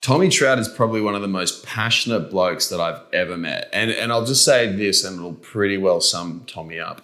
Tommy Trout is probably one of the most passionate blokes that I've ever met. And I'll just say this, and it'll pretty well sum Tommy up.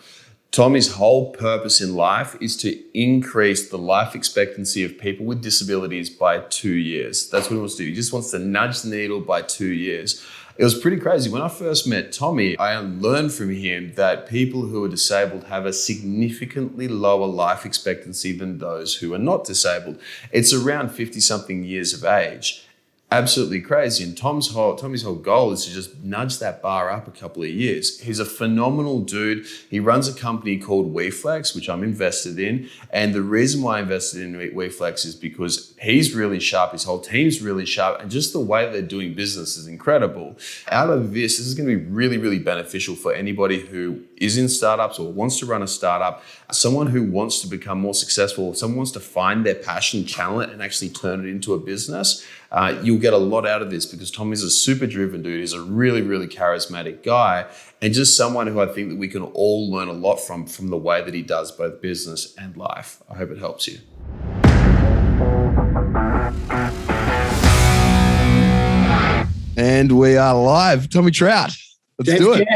Tommy's whole purpose in life is to increase the life expectancy of people with disabilities by 2 years. That's what he wants to do. He just wants to nudge the needle by 2 years. It was pretty crazy. When I first met Tommy, I learned from him that people who are disabled have a significantly lower life expectancy than those who are not disabled. It's around 50-something years of age. Absolutely crazy. And Tommy's whole goal is to just nudge that bar up a couple of years. He's a phenomenal dude. He runs a company called WeFlex, which I'm invested in. And the reason why I invested in WeFlex is because he's really sharp. His whole team's really sharp. And just the way they're doing business is incredible. Out of this is going to be really, really beneficial for anybody who is in startups or wants to run a startup, someone who wants to become more successful, someone wants to find their passion, talent, and actually turn it into a business. You'll get a lot out of this because Tommy's a super driven dude. He's a really, really charismatic guy and just someone who I think that we can all learn a lot from the way that he does both business and life. I hope it helps you. And we are live. Tommy Trout. Let's do it.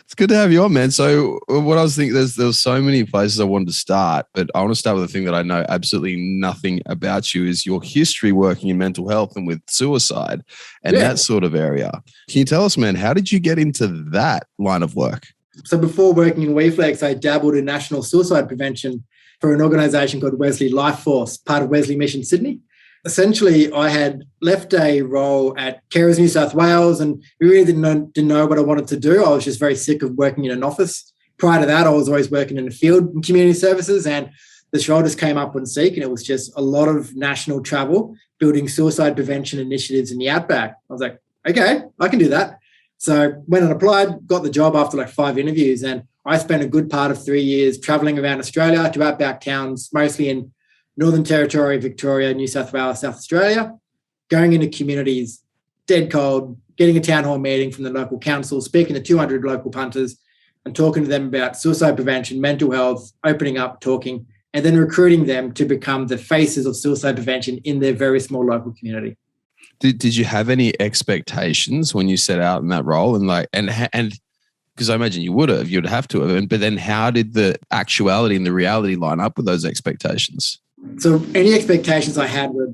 It's good to have you on, man. So what I was thinking, there's so many places I wanted to start, but I want to start with the thing that I know absolutely nothing about you is your history working in mental health and with suicide and that sort of area. Can you tell us, man, how did you get into that line of work? So before working in WeFlex, I dabbled in national suicide prevention for an organisation called Wesley Life Force, part of Wesley Mission Sydney. Essentially, I had left a role at Carers New South Wales and we really didn't know what I wanted to do. I was just very sick of working in an office. Prior to that, I was always working in the field in community services, and the shoulders came up on Seek, and it was just a lot of national travel, building suicide prevention initiatives in the Outback. I was like, okay, I can do that. So went and applied, got the job after like 5 interviews, and I spent a good part of 3 years traveling around Australia to Outback towns, mostly in Northern Territory, Victoria, New South Wales, South Australia, going into communities, dead cold, getting a town hall meeting from the local council, speaking to 200 local punters and talking to them about suicide prevention, mental health, opening up, talking, and then recruiting them to become the faces of suicide prevention in their very small local community. Did you have any expectations when you set out in that role? And because I imagine you'd have to have, but then how did the actuality and the reality line up with those expectations? So any expectations I had were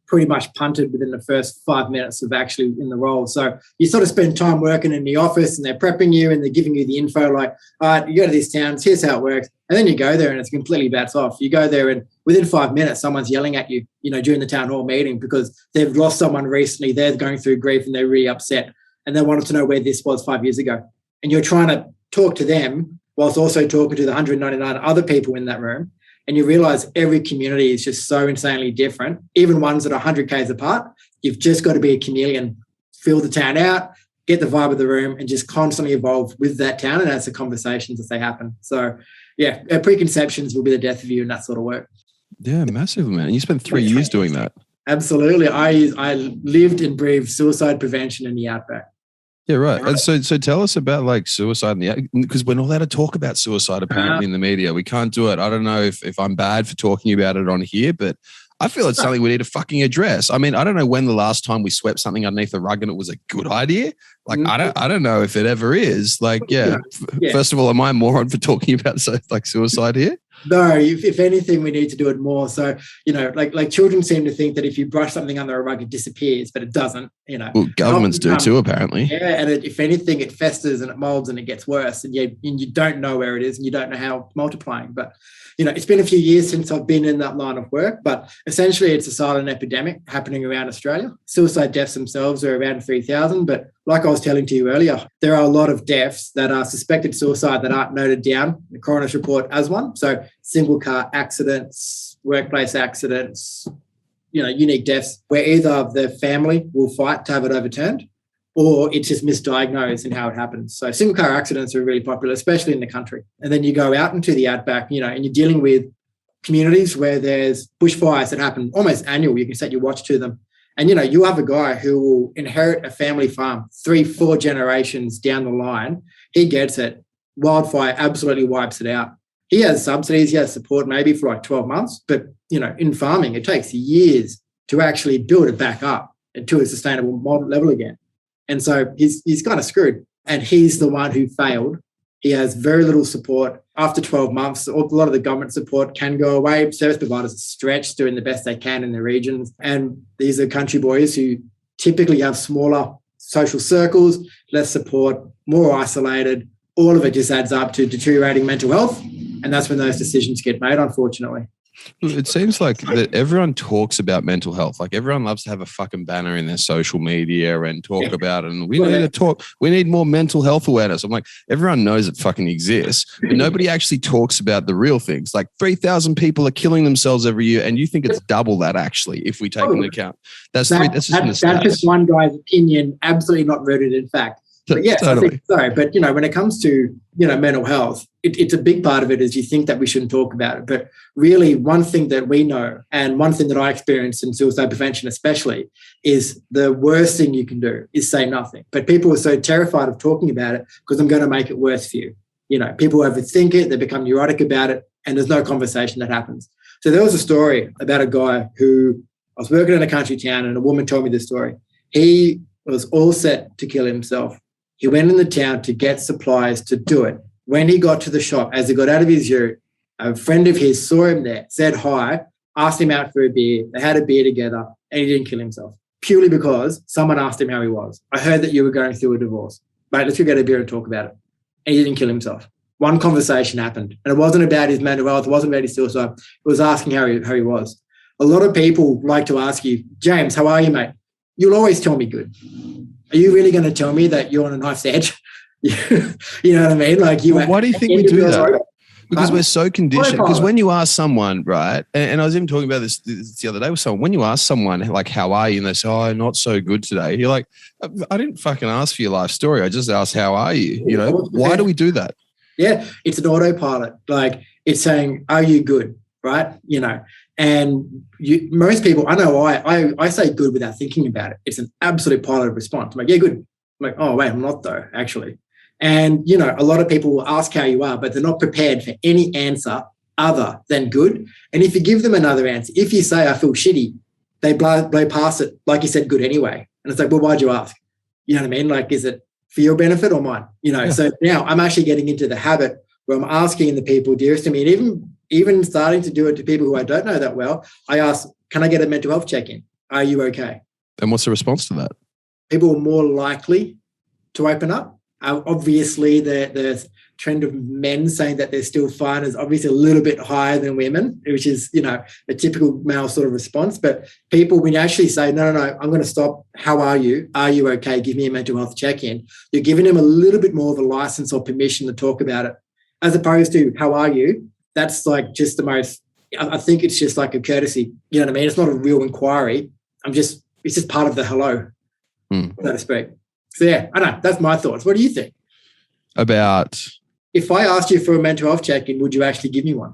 pretty much punted within the first 5 minutes of actually in the role. So you sort of spend time working in the office and they're prepping you and they're giving you the info like, all right, you go to these towns, here's how it works. And then you go there and it's completely bats off. You go there and within 5 minutes, someone's yelling at you, during the town hall meeting because they've lost someone recently. They're going through grief and they're really upset and they wanted to know where this was 5 years ago. And you're trying to talk to them whilst also talking to the 199 other people in that room. And you realize every community is just so insanely different, even ones that are 100 Ks apart. You've just got to be a chameleon, fill the town out, get the vibe of the room, and just constantly evolve with that town and as the conversations as they happen. So, yeah, preconceptions will be the death of you and that sort of work. Yeah, massive, man. And you spent 3 years doing that. Absolutely. I lived and breathed suicide prevention in the Outback. Yeah, right. And so tell us about like suicide because we're not allowed to talk about suicide apparently in the media. We can't do it. I don't know if I'm bad for talking about it on here, but I feel it's something we need to fucking address. I mean, I don't know when the last time we swept something underneath the rug and it was a good idea. Like, I don't know if it ever is. Like, first of all, am I a moron for talking about suicide here? No, if anything, we need to do it more. So, like children seem to think that if you brush something under a rug, it disappears, but it doesn't, Well, governments do too, apparently. Yeah, and if anything, it festers and it molds and it gets worse and you don't know where it is and you don't know how it's multiplying. But, it's been a few years since I've been in that line of work, but essentially it's a silent epidemic happening around Australia. Suicide deaths themselves are around 3,000, but like I was telling to you earlier, there are a lot of deaths that are suspected suicide that aren't noted down in the coroner's report as one. So single car accidents, workplace accidents, unique deaths where either the family will fight to have it overturned or it's just misdiagnosed in how it happens. So single car accidents are really popular, especially in the country. And then you go out into the Outback, and you're dealing with communities where there's bushfires that happen almost annual. You can set your watch to them. And, you have a guy who will inherit a family farm 3-4 generations down the line. He gets it. Wildfire absolutely wipes it out. He has subsidies. He has support maybe for like 12 months. But, in farming, it takes years to actually build it back up. to a sustainable level again. And so he's kind of screwed. And he's the one who failed. He has very little support. After 12 months, a lot of the government support can go away. Service providers are stretched, doing the best they can in their regions. And these are country boys who typically have smaller social circles, less support, more isolated. All of it just adds up to deteriorating mental health. And that's when those decisions get made, unfortunately. It seems like that everyone talks about mental health. Like everyone loves to have a fucking banner in their social media and talk about it. And we need to talk. We need more mental health awareness. I'm like, everyone knows it fucking exists, but nobody actually talks about the real things. Like 3,000 people are killing themselves every year, and you think it's double that actually, if we take into account. That's just one guy's opinion, absolutely not rooted in fact. But yes, totally. I think so. But, when it comes to, mental health, it's a big part of it is you think that we shouldn't talk about it. But really, one thing that we know and one thing that I experienced in suicide prevention especially is the worst thing you can do is say nothing. But people are so terrified of talking about it because I'm going to make it worse for you. People overthink it, they become neurotic about it, and there's no conversation that happens. So there was a story about a guy who I was working in a country town and a woman told me this story. He was all set to kill himself. He went in the town to get supplies to do it. When he got to the shop, as he got out of his ute, a friend of his saw him there, said hi, asked him out for a beer. They had a beer together and he didn't kill himself purely because someone asked him how he was. I heard that you were going through a divorce. Mate, let's go get a beer and talk about it. And he didn't kill himself. One conversation happened. And it wasn't about his mental health. It wasn't about his suicide. It was asking how he was. A lot of people like to ask you, James, how are you, mate? You'll always tell me good. Are you really going to tell me that you're on a knife's edge? You know what I mean? Like why do you think we do that? Because we're so conditioned. Because when you ask someone, right, and I was even talking about this the other day with someone, when you ask someone, like, how are you? And they say, oh, not so good today. You're like, I didn't fucking ask for your life story. I just asked, how are you? Why do we do that? Yeah, it's an autopilot. Like it's saying, are you good? Right? And most people, I know I say good without thinking about it. It's an absolute pilot response. I'm like, yeah, good. I'm like, oh, wait, I'm not though, actually. And, a lot of people will ask how you are, but they're not prepared for any answer other than good. And if you give them another answer, if you say, I feel shitty, they blow past it, like you said, good anyway. And it's like, well, why'd you ask? You know what I mean? Like, is it for your benefit or mine? Yeah. So now I'm actually getting into the habit where I'm asking the people dearest to me, and even starting to do it to people who I don't know that well, I ask, can I get a mental health check-in? Are you okay? And what's the response to that? People are more likely to open up. Obviously, the trend of men saying that they're still fine is obviously a little bit higher than women, which is, a typical male sort of response. But people, when you actually say, no, I'm going to stop. How are you? Are you okay? Give me a mental health check-in. You're giving them a little bit more of a license or permission to talk about it, as opposed to how are you? That's like just the most, I think it's just like a courtesy. You know what I mean? It's not a real inquiry. It's just part of the hello, so to speak. So yeah, I know. That's my thoughts. What do you think? About? If I asked you for a mental health check-in, would you actually give me one?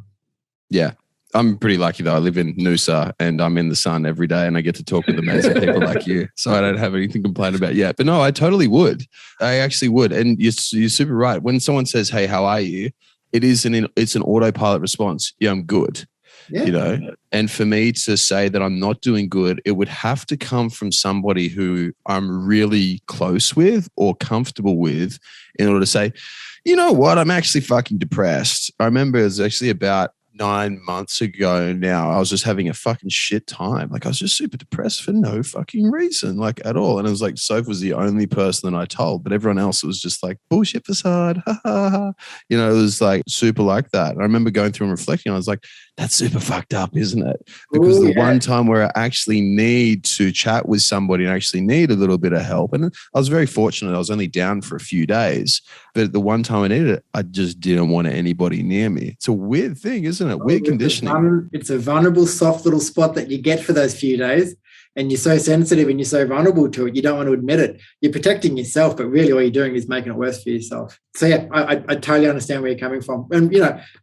Yeah. I'm pretty lucky though. I live in Noosa and I'm in the sun every day and I get to talk with amazing people like you. So I don't have anything to complain about yet. But no, I totally would. I actually would. And you're super right. When someone says, hey, how are you? It's an autopilot response. Yeah, I'm good. Yeah. And for me to say that I'm not doing good, it would have to come from somebody who I'm really close with or comfortable with in order to say, you know what, I'm actually fucking depressed. I remember it was actually about 9 months ago now, I was just having a fucking shit time. Like I was just super depressed for no fucking reason, like at all. And it was like, Soph was the only person that I told, but everyone else, it was just like bullshit facade. Ha, ha, ha. It was like super like that. And I remember going through and reflecting. I was like, that's super fucked up, isn't it? Because the one time where I actually need to chat with somebody and actually need a little bit of help. And I was very fortunate. I was only down for a few days, but the one time I needed it, I just didn't want anybody near me. It's a weird thing, isn't it? Weird conditioning. It's a vulnerable, soft little spot that you get for those few days. And you're so sensitive and you're so vulnerable to it, you don't want to admit it. You're protecting yourself, but really all you're doing is making it worse for yourself. So yeah, I totally understand where you're coming from. And,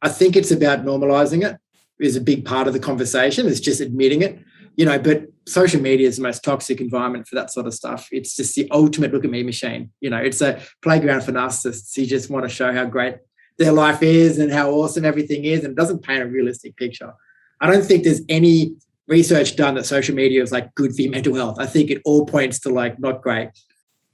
I think it's about normalizing it is a big part of the conversation. It's just admitting it, but social media is the most toxic environment for that sort of stuff. It's just the ultimate look at me machine. It's a playground for narcissists. You just want to show how great their life is and how awesome everything is. And it doesn't paint a realistic picture. I don't think there's any research done that social media is like good for your mental health. I think it all points to like not great.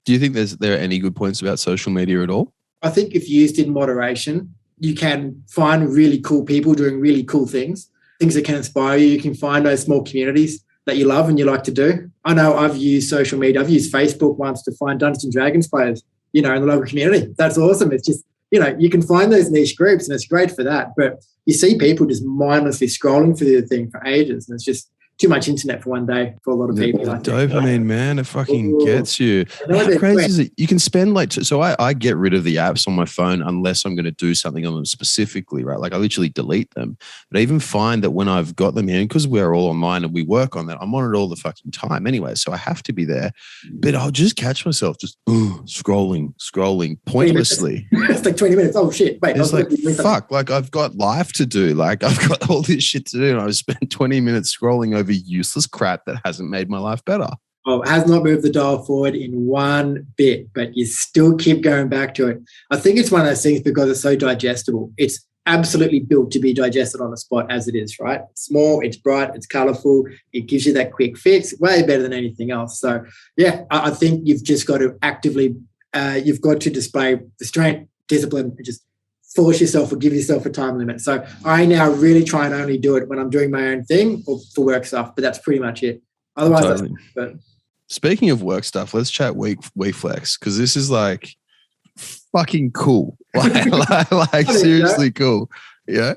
Do you think there are any good points about social media at all? I think if used in moderation, you can find really cool people doing really cool things that can inspire you. You can find those small communities that you love and you like to do. I know I've used social media. I've used Facebook once to find Dungeons and Dragons players, in the local community. That's awesome. It's just, you can find those niche groups and it's great for that. But you see people just mindlessly scrolling through the thing for ages, and it's just too much internet for one day for a lot of people. Dopamine, man, it fucking gets you. How crazy is it? You can spend so I get rid of the apps on my phone unless I'm going to do something on them specifically, right? Like I literally delete them. But I even find that when I've got them in, because we're all online and we work on that, I'm on it all the fucking time anyway. So I have to be there. But I'll just catch myself just scrolling pointlessly. It's like 20 minutes. Oh shit. Wait. It's like, fuck, like I've got life to do. Like I've got all this shit to do. And I've spent 20 minutes scrolling over useless crap that hasn't made my life better. Oh, it has not moved the dial forward in one bit, but you still keep going back to it. I think it's one of those things because it's so digestible. It's absolutely built to be digested on the spot as it is, right? It's small, it's bright, it's colourful. It gives you that quick fix, way better than anything else. So, yeah, I think you've just got to actively, you've got to display restraint, discipline, and just force yourself or give yourself a time limit. So I now really try and only do it when I'm doing my own thing or for work stuff, but that's pretty much it. Otherwise, totally. Speaking of work stuff, let's chat WeFlex, because this is like fucking cool. Like seriously cool. Yeah.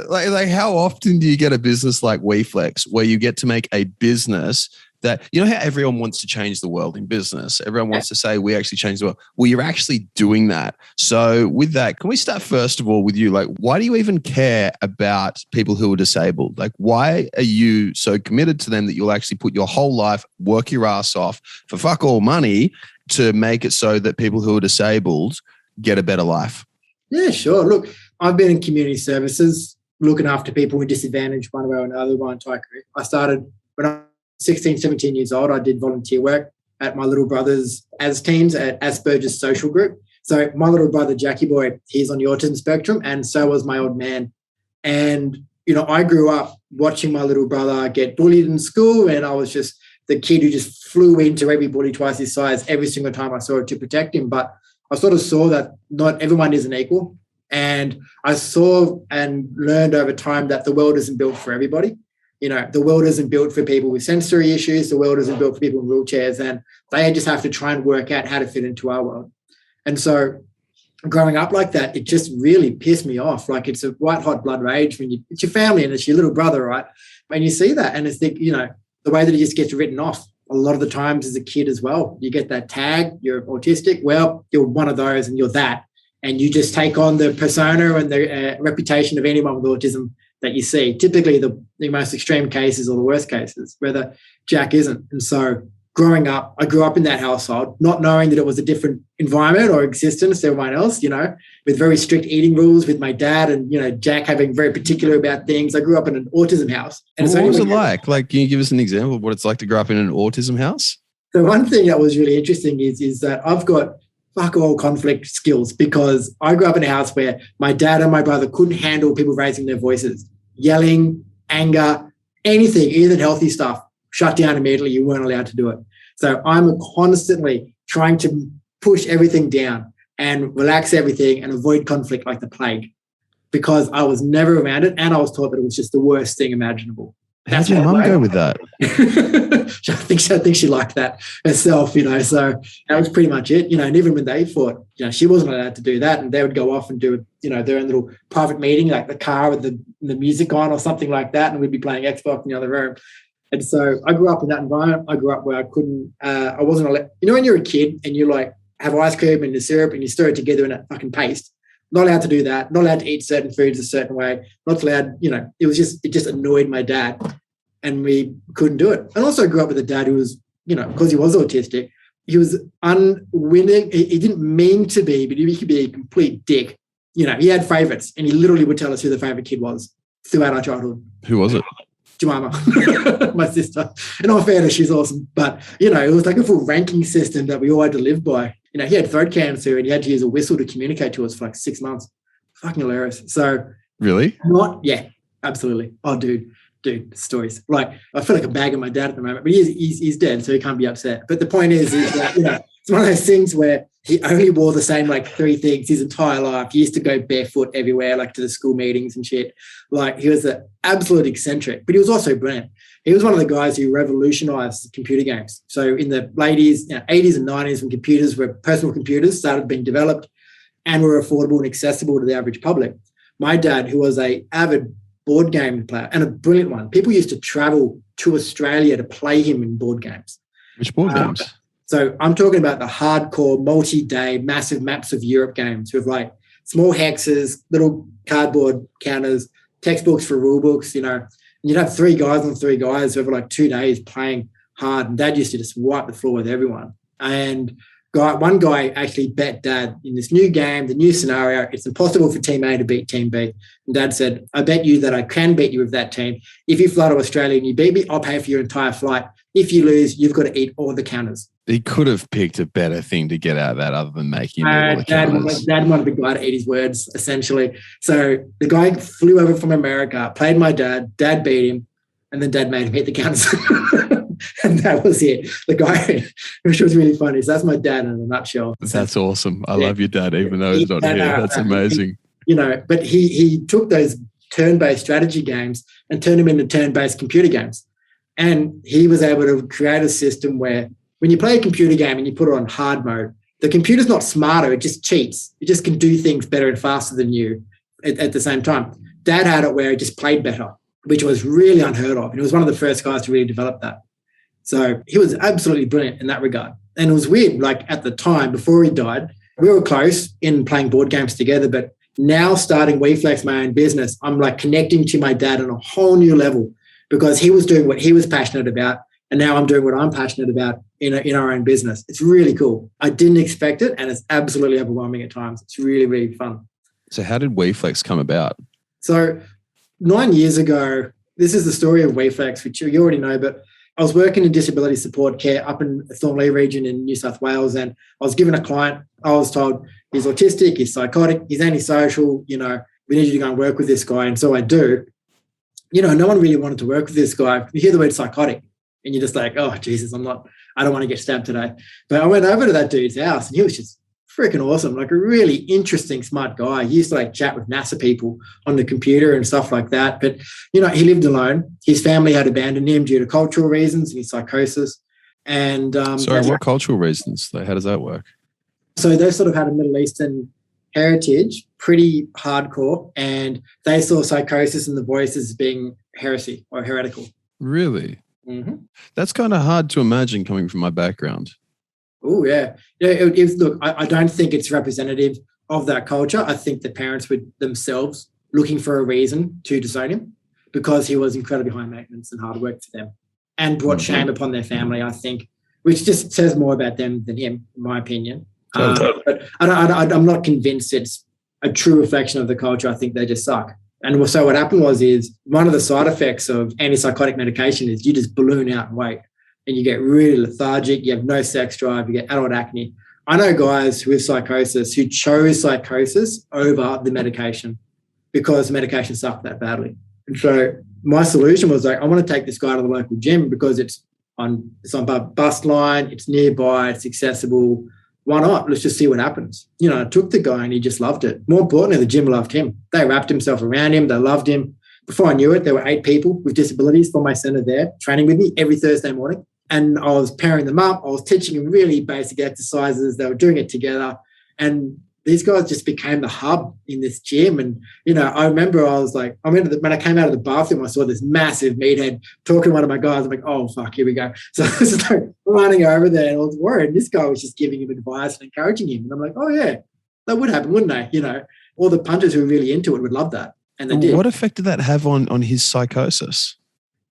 Like how often do you get a business like WeFlex where you get to make a business that, how everyone wants to change the world in business? Everyone wants to say we actually change the world. Well, you're actually doing that. So with that, can we start first of all with you? Like, why do you even care about people who are disabled? Like, why are you so committed to them that you'll actually put your whole life, work your ass off for fuck all money to make it so that people who are disabled get a better life? Yeah, sure. Look, I've been in community services, looking after people with disadvantage one way or another my entire career. I started when I was 16, 17 years old. I did volunteer work at my little brother's as teens at Asperger's social group. So my little brother, Jackie Boy, he's on the autism spectrum, and so was my old man. And, I grew up watching my little brother get bullied in school, and I was just the kid who just flew into every bully twice his size every single time I saw it to protect him. But I sort of saw that not everyone isn't equal. And I saw and learned over time that the world isn't built for everybody. The world isn't built for people with sensory issues. The world isn't built for people in wheelchairs, and they just have to try and work out how to fit into our world. And so growing up like that, it just really pissed me off. Like it's a white hot blood rage when it's your family and it's your little brother, right? And you see that and it's the way that it just gets written off a lot of the times as a kid as well. You get that tag, you're autistic. Well, you're one of those and you're that. And you just take on the persona and the reputation of anyone with autism that you see. Typically the most extreme cases or the worst cases, whether Jack isn't. And so growing up, I grew up in that household, not knowing that it was a different environment or existence to everyone else, with very strict eating rules with my dad and, Jack having very particular about things. I grew up in an autism house. And what was it like? Like, can you give us an example of what it's like to grow up in an autism house? The one thing that was really interesting is that I've got fuck all conflict skills because I grew up in a house where my dad and my brother couldn't handle people raising their voices, yelling, anger, anything, even healthy stuff, shut down immediately. You weren't allowed to do it. So I'm constantly trying to push everything down and relax everything and avoid conflict like the plague because I was never around it and I was taught that it was just the worst thing imaginable. How'd your mum go with that? I think she liked that herself, so that was pretty much it, and even when they fought, she wasn't allowed to do that and they would go off and do, their own little private meeting, like the car with the music on or something like that, and we'd be playing Xbox in the other room. And so I grew up in that environment. I grew up where I wasn't allowed, when you're a kid and you like have ice cream and the syrup and you stir it together in a fucking paste, not allowed to do that, not allowed to eat certain foods a certain way, not allowed, it just annoyed my dad and we couldn't do it. And also I grew up with a dad who was, because he was autistic, he was unwilling, he didn't mean to be, but he could be a complete dick. He had favourites and he literally would tell us who the favourite kid was throughout our childhood. Who was it? Jemima, my sister. In all fairness, she's awesome. But, it was like a full ranking system that we all had to live by. He had throat cancer and he had to use a whistle to communicate to us for like 6 months. Fucking hilarious. So really? Yeah, absolutely. Oh, dude. dude, stories. Like, I feel like I'm bagging my dad at the moment, but he's dead, so he can't be upset. But the point is that, it's one of those things where he only wore the same like 3 things his entire life. He used to go barefoot everywhere, like to the school meetings and shit. Like, he was an absolute eccentric, but he was also brilliant. He was one of the guys who revolutionized computer games. So in the late 80s and 90s, when personal computers started being developed and were affordable and accessible to the average public, my dad, who was an avid board game player and a brilliant one, people used to travel to Australia to play him in board games. Which board games? So I'm talking about the hardcore, multi-day, massive maps of Europe games with like small hexes, little cardboard counters, textbooks for rule books, and you'd have 3 guys on 3 guys over like 2 days playing hard. And Dad used to just wipe the floor with everyone. And one guy actually bet Dad in this new game, the new scenario, it's impossible for Team A to beat Team B. And Dad said, I bet you that I can beat you with that team. If you fly to Australia and you beat me, I'll pay for your entire flight. If you lose, you've got to eat all the counters. He could have picked a better thing to get out of that other than making him eat all the counters. Dad wanted the guy to eat his words, essentially. So the guy flew over from America, played my dad, Dad beat him, and then Dad made him eat the counters. And that was it. The guy, which was really funny. So that's my dad in a nutshell. That's awesome. I love your dad, even though he's not here. That's amazing. But he took those turn-based strategy games and turned them into turn-based computer games. And he was able to create a system where when you play a computer game and you put it on hard mode, the computer's not smarter, it just cheats. It just can do things better and faster than you at the same time. Dad had it where it just played better, which was really unheard of. And he was one of the first guys to really develop that. So he was absolutely brilliant in that regard. And it was weird, like at the time, before he died, we were close in playing board games together, but now starting WeFlex, my own business, I'm like connecting to my dad on a whole new level because he was doing what he was passionate about. And now I'm doing what I'm passionate about in our own business. It's really cool. I didn't expect it, and it's absolutely overwhelming at times. It's really, really fun. So how did WeFlex come about? So 9 years ago, this is the story of WeFlex, which you already know, but I was working in disability support care up in the Thornley region in New South Wales, and I was given a client. I was told he's autistic, he's psychotic, he's antisocial, we need you to go and work with this guy. And so I do. No one really wanted to work with this guy. You hear the word psychotic and you're just like, oh, Jesus, I don't want to get stabbed today. But I went over to that dude's house and he was just freaking awesome, like a really interesting, smart guy. He used to like chat with NASA people on the computer and stuff like that. But, he lived alone. His family had abandoned him due to cultural reasons, his psychosis. And sorry, what cultural reasons? How does that work? So they sort of had a Middle Eastern heritage, pretty hardcore, and they saw psychosis and the voices as being heresy or heretical. Really? Mm-hmm. That's kind of hard to imagine coming from my background. Oh, yeah. Look, I don't think it's representative of that culture. I think the parents were themselves looking for a reason to disown him because he was incredibly high maintenance and hard work for them and brought shame upon their family, I think, which just says more about them than him, in my opinion. But I'm not convinced it's a true reflection of the culture. I think they just suck. And so what happened is one of the side effects of antipsychotic medication is you just balloon out in weight and you get really lethargic, you have no sex drive, you get adult acne. I know guys with psychosis who chose psychosis over the medication because the medication sucked that badly. And so my solution was like, I want to take this guy to the local gym because it's on a bus line, it's nearby, it's accessible. Why not? Let's just see what happens. I took the guy and he just loved it. More importantly, the gym loved him. They wrapped himself around him. They loved him. Before I knew it, there were 8 people with disabilities from my centre there training with me every Thursday morning. And I was pairing them up. I was teaching them really basic exercises. They were doing it together. And these guys just became the hub in this gym. And, I remember when I came out of the bathroom, I saw this massive meathead talking to one of my guys. I'm like, oh, fuck, here we go. So I was like running over there and I was worried. This guy was just giving him advice and encouraging him. And I'm like, oh, yeah, that would happen, wouldn't they? All the punters who were really into it would love that. And they did. What effect did that have on his psychosis?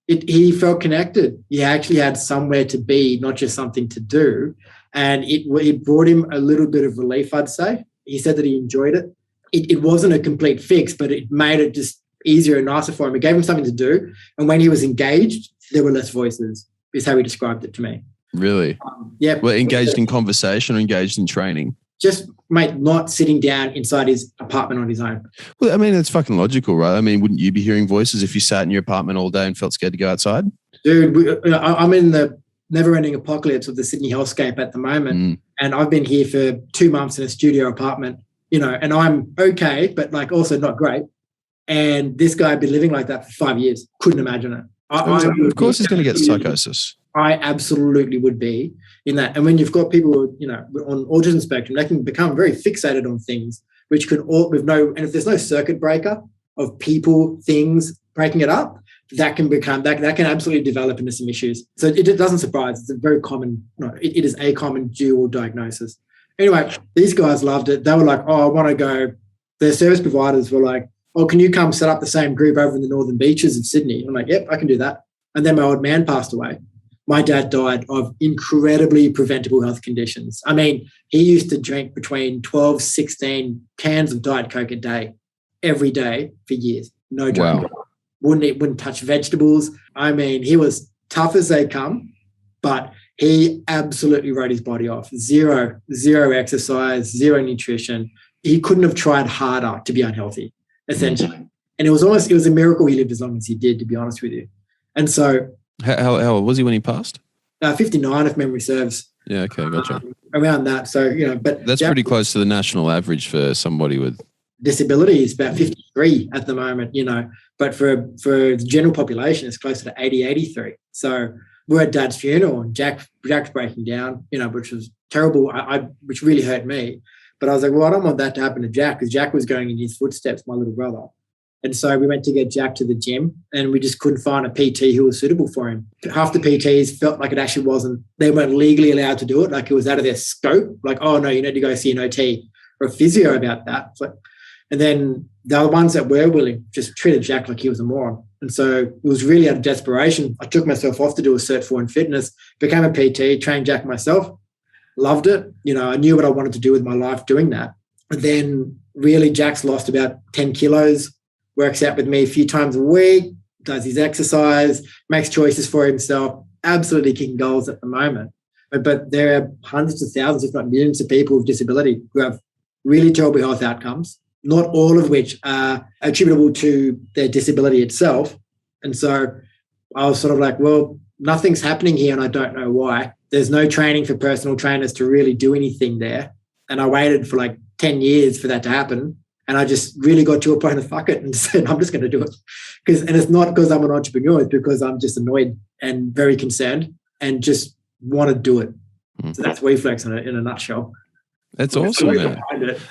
He felt connected. He actually had somewhere to be, not just something to do. And it brought him a little bit of relief, I'd say. He said that he enjoyed it. It wasn't a complete fix, but it made it just easier and nicer for him. It gave him something to do. And when he was engaged, there were less voices, is how he described it to me. Really? Yeah. Well, engaged in conversation or engaged in training? just, mate, not sitting down inside his apartment on his own. Well, I mean, it's fucking logical, right? I mean, wouldn't you be hearing voices if you sat in your apartment all day and felt scared to go outside? Dude, I'm in the never-ending apocalypse of the Sydney hellscape at the moment. And I've been here for 2 months in a studio apartment, and I'm okay, but like also not great. And this guy had been living like that for 5 years. Couldn't imagine it. Of course he's going to get psychosis. I absolutely would be in that. And when you've got people, on autism spectrum, they can become very fixated on things, which can and if there's no circuit breaker of people, things breaking it up, that can absolutely develop into some issues. So it doesn't surprise. It's a very common, it is a common dual diagnosis. Anyway, these guys loved it. They were like, oh, I want to go. Their service providers were like, oh, can you come set up the same group over in the northern beaches of Sydney? I'm like, yep, I can do that. And then my old man passed away. My dad died of incredibly preventable health conditions. I mean, he used to drink between 12, 16 cans of Diet Coke a day, every day for years. No joke. Wow. Wouldn't touch vegetables. I mean, he was tough as they come, but he absolutely wrote his body off. Zero exercise, zero nutrition. He couldn't have tried harder to be unhealthy, essentially. And it was a miracle he lived as long as he did, to be honest with you. And so, how old was he when he passed? 59, if memory serves. Yeah, okay, gotcha. Around that. So, but that's pretty close to the national average for somebody with disabilities, about 53 at the moment, but for the general population, it's closer to 80, 83. So we're at Dad's funeral and Jack's breaking down, which was terrible, which really hurt me. But I was like, well, I don't want that to happen to Jack, because Jack was going in his footsteps, my little brother. And so we went to get Jack to the gym, and we just couldn't find a PT who was suitable for him. Half the PTs felt like it actually wasn't, they weren't legally allowed to do it. Like it was out of their scope. Like, oh no, you need to go see an OT or a physio about that. And then the other ones that were willing just treated Jack like he was a moron. And so it was really out of desperation. I took myself off to do a Cert 4 in fitness, became a PT, trained Jack myself, loved it. I knew what I wanted to do with my life doing that. And then really Jack's lost about 10 kilos, works out with me a few times a week, does his exercise, makes choices for himself, absolutely kicking goals at the moment. But there are hundreds of thousands, if not millions of people with disability who have really terrible health outcomes, not all of which are attributable to their disability itself. And so I was sort of like, well, nothing's happening here and I don't know why. There's no training for personal trainers to really do anything there. And I waited for like 10 years for that to happen. And I just really got to a point of fuck it and said, I'm just going to do it. And it's not because I'm an entrepreneur, it's because I'm just annoyed and very concerned and just want to do it. So that's WeFlex in a nutshell. That's awesome, man.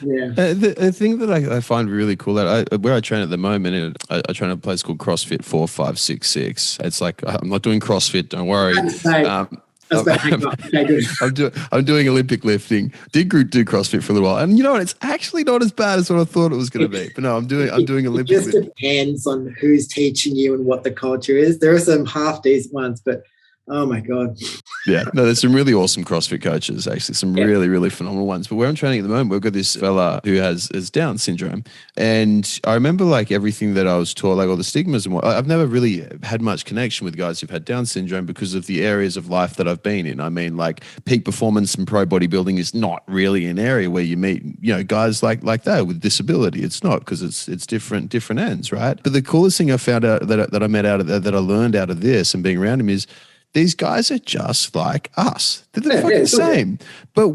Yeah. The thing that I find really cool, where I train at the moment, I train at a place called CrossFit 4566. It's like, I'm not doing CrossFit, don't worry. I'm doing Olympic lifting. Did do CrossFit for a little while, and you know what? It's actually not as bad as what I thought it was going to be. But no, I'm doing Olympic. It just depends on who's teaching you and what the culture is. There are some half decent ones, but oh my God. Yeah, no, there's some really awesome CrossFit coaches, actually, some really, really phenomenal ones. But where I'm training at the moment, we've got this fella who has Down syndrome. And I remember like everything that I was taught, like all the stigmas and what, I've never really had much connection with guys who've had Down syndrome because of the areas of life that I've been in. I mean, like peak performance and pro bodybuilding is not really an area where you meet, guys like that with disability. It's not, because it's different ends, right? But the coolest thing I found out that I met out of that I learned out of this and being around him is, these guys are just like us. They're the fucking same. But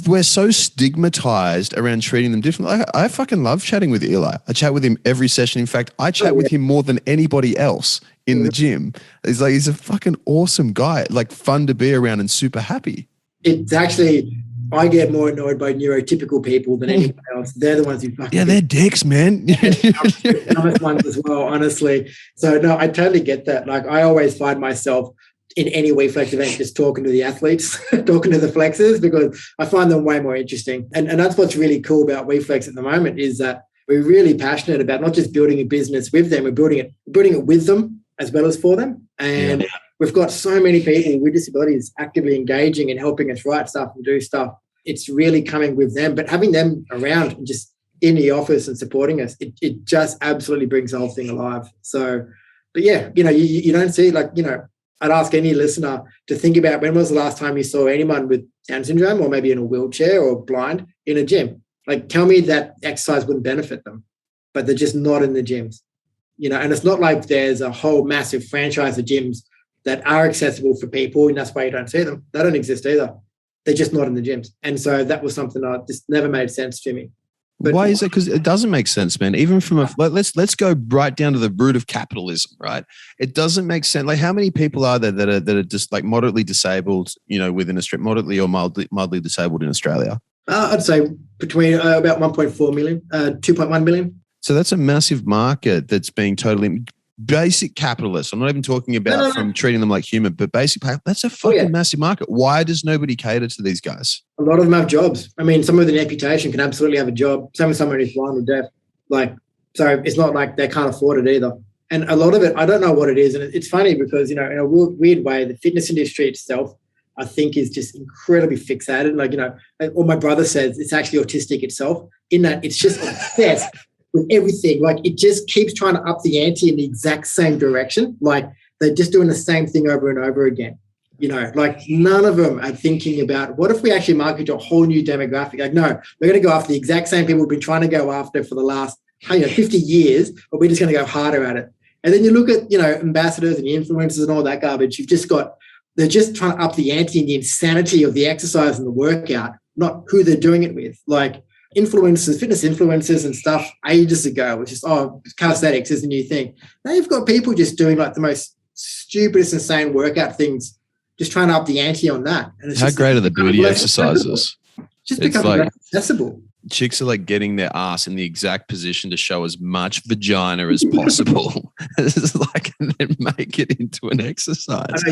we're so stigmatized around treating them differently. I fucking love chatting with Eli. I chat with him every session. In fact, I chat with him more than anybody else in the gym. He's a fucking awesome guy, like fun to be around and super happy. It's actually, I get more annoyed by neurotypical people than anyone else. They're the ones who fucking... Yeah, they're dicks, man. Dumbest ones as well, honestly. So no, I totally get that. Like I always find myself in any WeFlex event, just talking to the athletes, talking to the flexers, because I find them way more interesting. And that's what's really cool about WeFlex at the moment, is that we're really passionate about not just building a business with them, we're building it with them as well as for them. And we've got so many people with disabilities actively engaging and helping us write stuff and do stuff. It's really coming with them, but having them around and just in the office and supporting us, it just absolutely brings the whole thing alive. So, but yeah, you don't see, like, I'd ask any listener to think about when was the last time you saw anyone with Down syndrome or maybe in a wheelchair or blind in a gym. Like, tell me that exercise wouldn't benefit them, but they're just not in the gyms, and it's not like there's a whole massive franchise of gyms that are accessible for people and that's why you don't see them. They don't exist either. They're just not in the gyms. And so that was something that just never made sense to me. But why is it? Because it doesn't make sense, man. Even from let's go right down to the root of capitalism, right? It doesn't make sense. Like, how many people are there that are just like moderately disabled, within moderately or mildly disabled in Australia? I'd say between about 1.4 million, 2.1 million. So that's a massive market that's being totally basic capitalist. I'm not even talking about from treating them like human, but basic. That's a fucking massive market. Why does nobody cater to these guys? A lot of them have jobs. I mean, someone with an amputation can absolutely have a job. Same with someone who's blind or deaf. So it's not like they can't afford it either. And a lot of it, I don't know what it is. And it's funny because, in a weird way, the fitness industry itself, I think, is just incredibly fixated. Like my brother says, it's actually autistic itself, in that it's just obsessed with everything. Like, it just keeps trying to up the ante in the exact same direction. Like, they're just doing the same thing over and over again. Like, none of them are thinking about, what if we actually market to a whole new demographic? Like, no, we're going to go after the exact same people we've been trying to go after for the last 50 years, but we're just going to go harder at it. And then you look at, ambassadors and influencers and all that garbage. They're just trying to up the ante in the insanity of the exercise and the workout, not who they're doing it with. Like, influencers, fitness influencers and stuff ages ago, which is, calisthenics is the new thing. Now you've got people just doing like the most stupidest, insane workout things, just trying to up the ante on that. And it's how great are the booty exercises? Just becoming less accessible. Chicks are like getting their ass in the exact position to show as much vagina as possible. It's like, and then make it into an exercise. I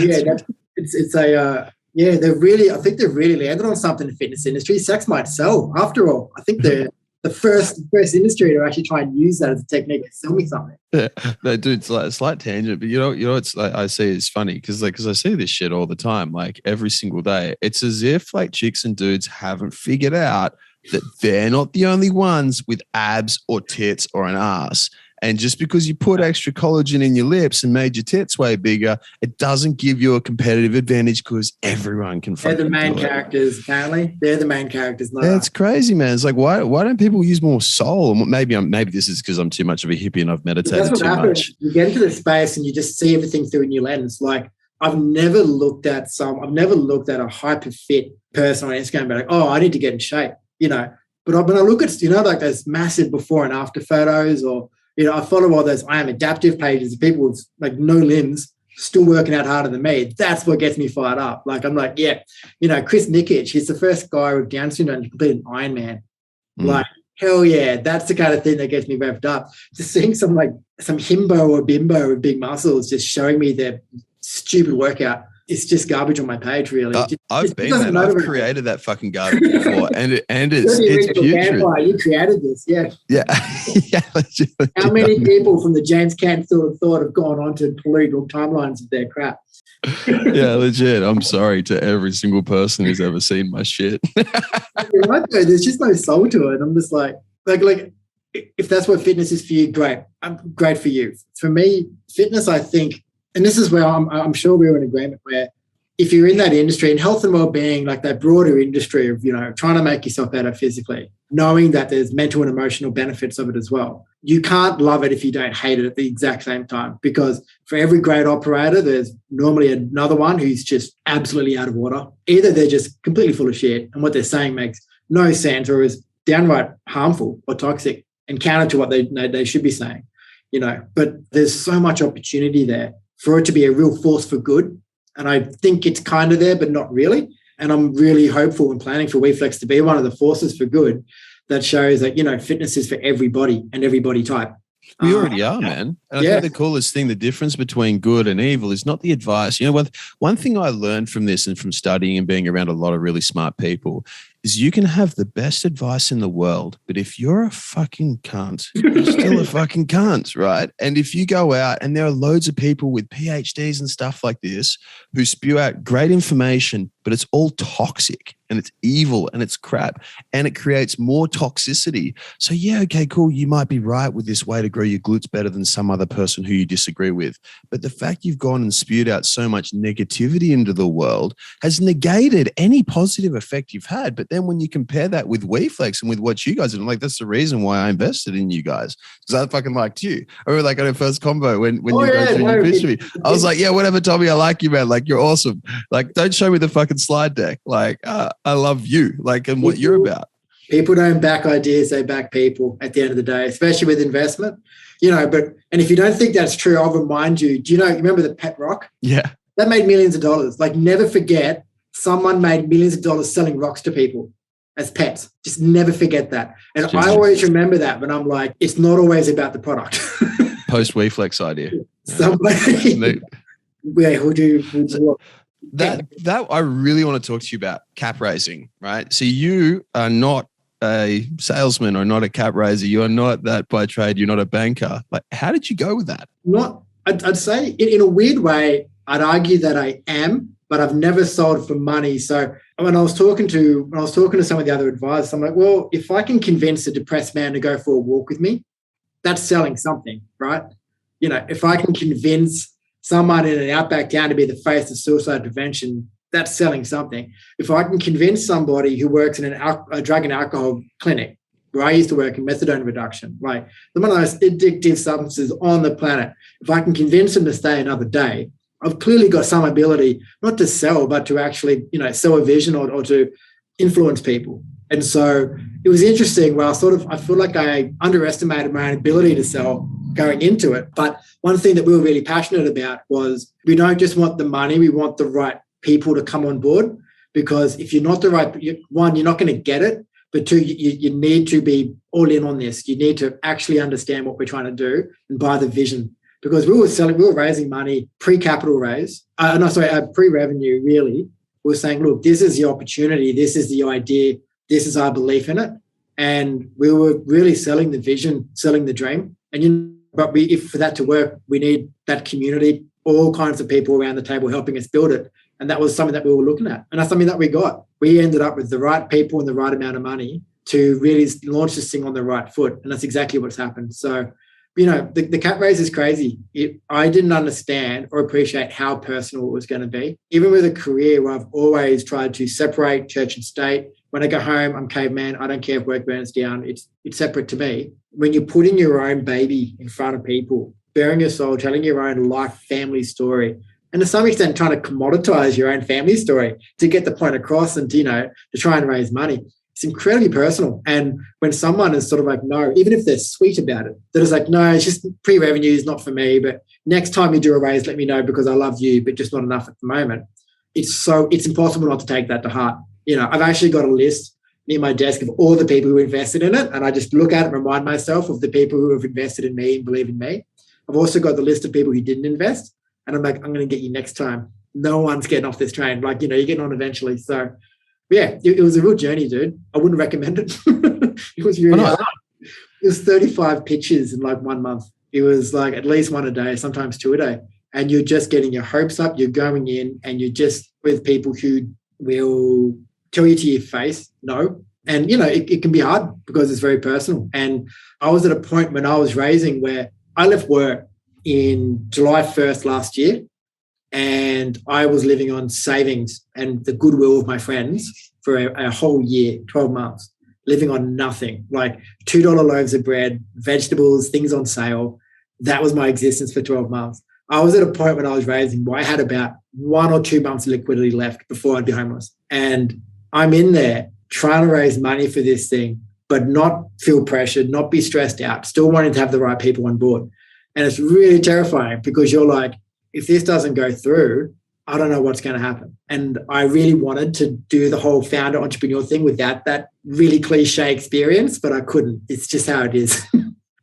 think they've really landed on something in the fitness industry. Sex might sell, after all. I think they're the first industry to actually try and use that as a technique to sell me something. Yeah, no, dude, it's like a slight tangent, but it's like, I see it's funny because I see this shit all the time, like every single day. It's as if like chicks and dudes haven't figured out that they're not the only ones with abs or tits or an ass. And just because you put extra collagen in your lips and made your tits way bigger, it doesn't give you a competitive advantage because everyone can fucking do it. They're the main characters, apparently. They're the main characters. That's crazy, man. It's like, why don't people use more soul? Maybe this is because I'm too much of a hippie and I've meditated too much. You get into the space and you just see everything through a new lens. Like, I've never looked at a hyper fit person on Instagram and be like, oh, I need to get in shape, But when I look at, like those massive before and after photos, or I follow all those I am adaptive pages of people with like no limbs still working out harder than me. That's what gets me fired up. Like, I'm like, Chris Nikic, he's the first guy with Down syndrome to complete an Ironman. Like, hell yeah, that's the kind of thing that gets me revved up. Just seeing some himbo or bimbo with big muscles just showing me their stupid workout. It's just garbage on my page, really. I've created that fucking garbage before, and it's putrid. You created this, yeah. Yeah. How many people from the James Canfield thought have gone on to pollute all timelines of their crap? Yeah, legit. I'm sorry to every single person who's ever seen my shit. There's just no soul to it. I'm just like if that's what fitness is for you, great. Great for you. For me, fitness, I think. And this is where I'm sure we're in agreement, where if you're in that industry, and health and well-being, like that broader industry of, trying to make yourself better physically, knowing that there's mental and emotional benefits of it as well. You can't love it if you don't hate it at the exact same time, because for every great operator, there's normally another one who's just absolutely out of order. Either they're just completely full of shit and what they're saying makes no sense, or is downright harmful or toxic and counter to what they should be saying, But there's so much opportunity there for it to be a real force for good. And I think it's kind of there, but not really. And I'm really hopeful and planning for WeFlex to be one of the forces for good that shows that, fitness is for everybody and every body type. We already are, man. And I think the coolest thing, the difference between good and evil is not the advice. One thing I learned from this and from studying and being around a lot of really smart people is you can have the best advice in the world, but if you're a fucking cunt, you're still a fucking cunt, right? And if you go out, and there are loads of people with PhDs and stuff like this who spew out great information, but it's all toxic and it's evil and it's crap and it creates more toxicity. So yeah, okay, cool. You might be right with this way to grow your glutes better than some other person who you disagree with. But the fact you've gone and spewed out so much negativity into the world has negated any positive effect you've had. But then when you compare that with WeFlex and with what you guys are doing, like that's the reason why I invested in you guys, because I fucking liked you. I remember like on our first convo when you pitched me, I was like, yeah, whatever, Tommy, I like you, man. Like you're awesome. Like don't show me the fucking slide deck. Like I love you, like, and what you're about. People don't back ideas, they back people at the end of the day, especially with investment, you know, and if you don't think that's true, I'll remind you, you remember the pet rock? Yeah. That made millions of dollars. Like never forget, someone made millions of dollars selling rocks to people as pets. Just never forget that. And I always remember that when I'm like, it's not always about the product. Post WeFlex idea. Somebody, who do that I really want to talk to you about cap raising, right? So you are not a salesman or not a cap raiser. You are not that by trade. You're not a banker. Like, how did you go with that? I'd say in a weird way, I'd argue that I am, but I've never sold for money. So when I was talking to some of the other advisors, I'm like, well, if I can convince a depressed man to go for a walk with me, that's selling something, right? You know, if I can convince someone in an Outback town to be the face of suicide prevention, that's selling something. If I can convince somebody who works in a drug and alcohol clinic, where I used to work in methadone reduction, like one of the most addictive substances on the planet, if I can convince them to stay another day, I've clearly got some ability not to sell, but to actually, sell a vision or to influence people. And so it was interesting where I feel like I underestimated my own ability to sell going into it. But one thing that we were really passionate about was we don't just want the money, we want the right people to come on board. Because if you're not the right, one, you're not going to get it. But two, you need to be all in on this. You need to actually understand what we're trying to do and buy the vision. Because we were raising money pre-capital raise, pre-revenue really. We were saying, look, this is the opportunity, this is the idea, this is our belief in it. And we were really selling the vision, selling the dream. And if for that to work, we need that community, all kinds of people around the table helping us build it. And that was something that we were looking at. And that's something that we got. We ended up with the right people and the right amount of money to really launch this thing on the right foot. And that's exactly what's happened. So, the cap raise is crazy. I didn't understand or appreciate how personal it was going to be. Even with a career where I've always tried to separate church and state. When I go home, I'm caveman. I don't care if work burns down. It's separate to me. When you're putting your own baby in front of people, bearing your soul, telling your own life, family story, and to some extent trying to commoditize your own family story to get the point across and, to try and raise money. It's incredibly personal. And when someone is sort of like, no, even if they're sweet about it, they're just like, no, it's just pre-revenue is not for me. But next time you do a raise, let me know because I love you, but just not enough at the moment. It's impossible not to take that to heart. I've actually got a list near my desk of all the people who invested in it. And I just look at it and remind myself of the people who have invested in me and believe in me. I've also got the list of people who didn't invest. And I'm like, I'm going to get you next time. No one's getting off this train. Like, you're getting on eventually. So yeah, it was a real journey, dude. I wouldn't recommend it. It was really hard. It was 35 pitches in like 1 month. It was like at least one a day, sometimes two a day. And you're just getting your hopes up. You're going in and you're just with people who will tell you to your face, no. And, it can be hard because it's very personal. And I was at a point when I was raising where I left work in July 1st last year. And I was living on savings and the goodwill of my friends for a whole year, 12 months, living on nothing, like $2 loaves of bread, vegetables, things on sale. That was my existence for 12 months. I was at a point when I was raising where I had about 1 or 2 months of liquidity left before I'd be homeless. And I'm in there trying to raise money for this thing, but not feel pressured, not be stressed out, still wanting to have the right people on board. And it's really terrifying because you're like, if this doesn't go through, I don't know what's going to happen. And I really wanted to do the whole founder entrepreneur thing without that really cliche experience, but I couldn't. It's just how it is.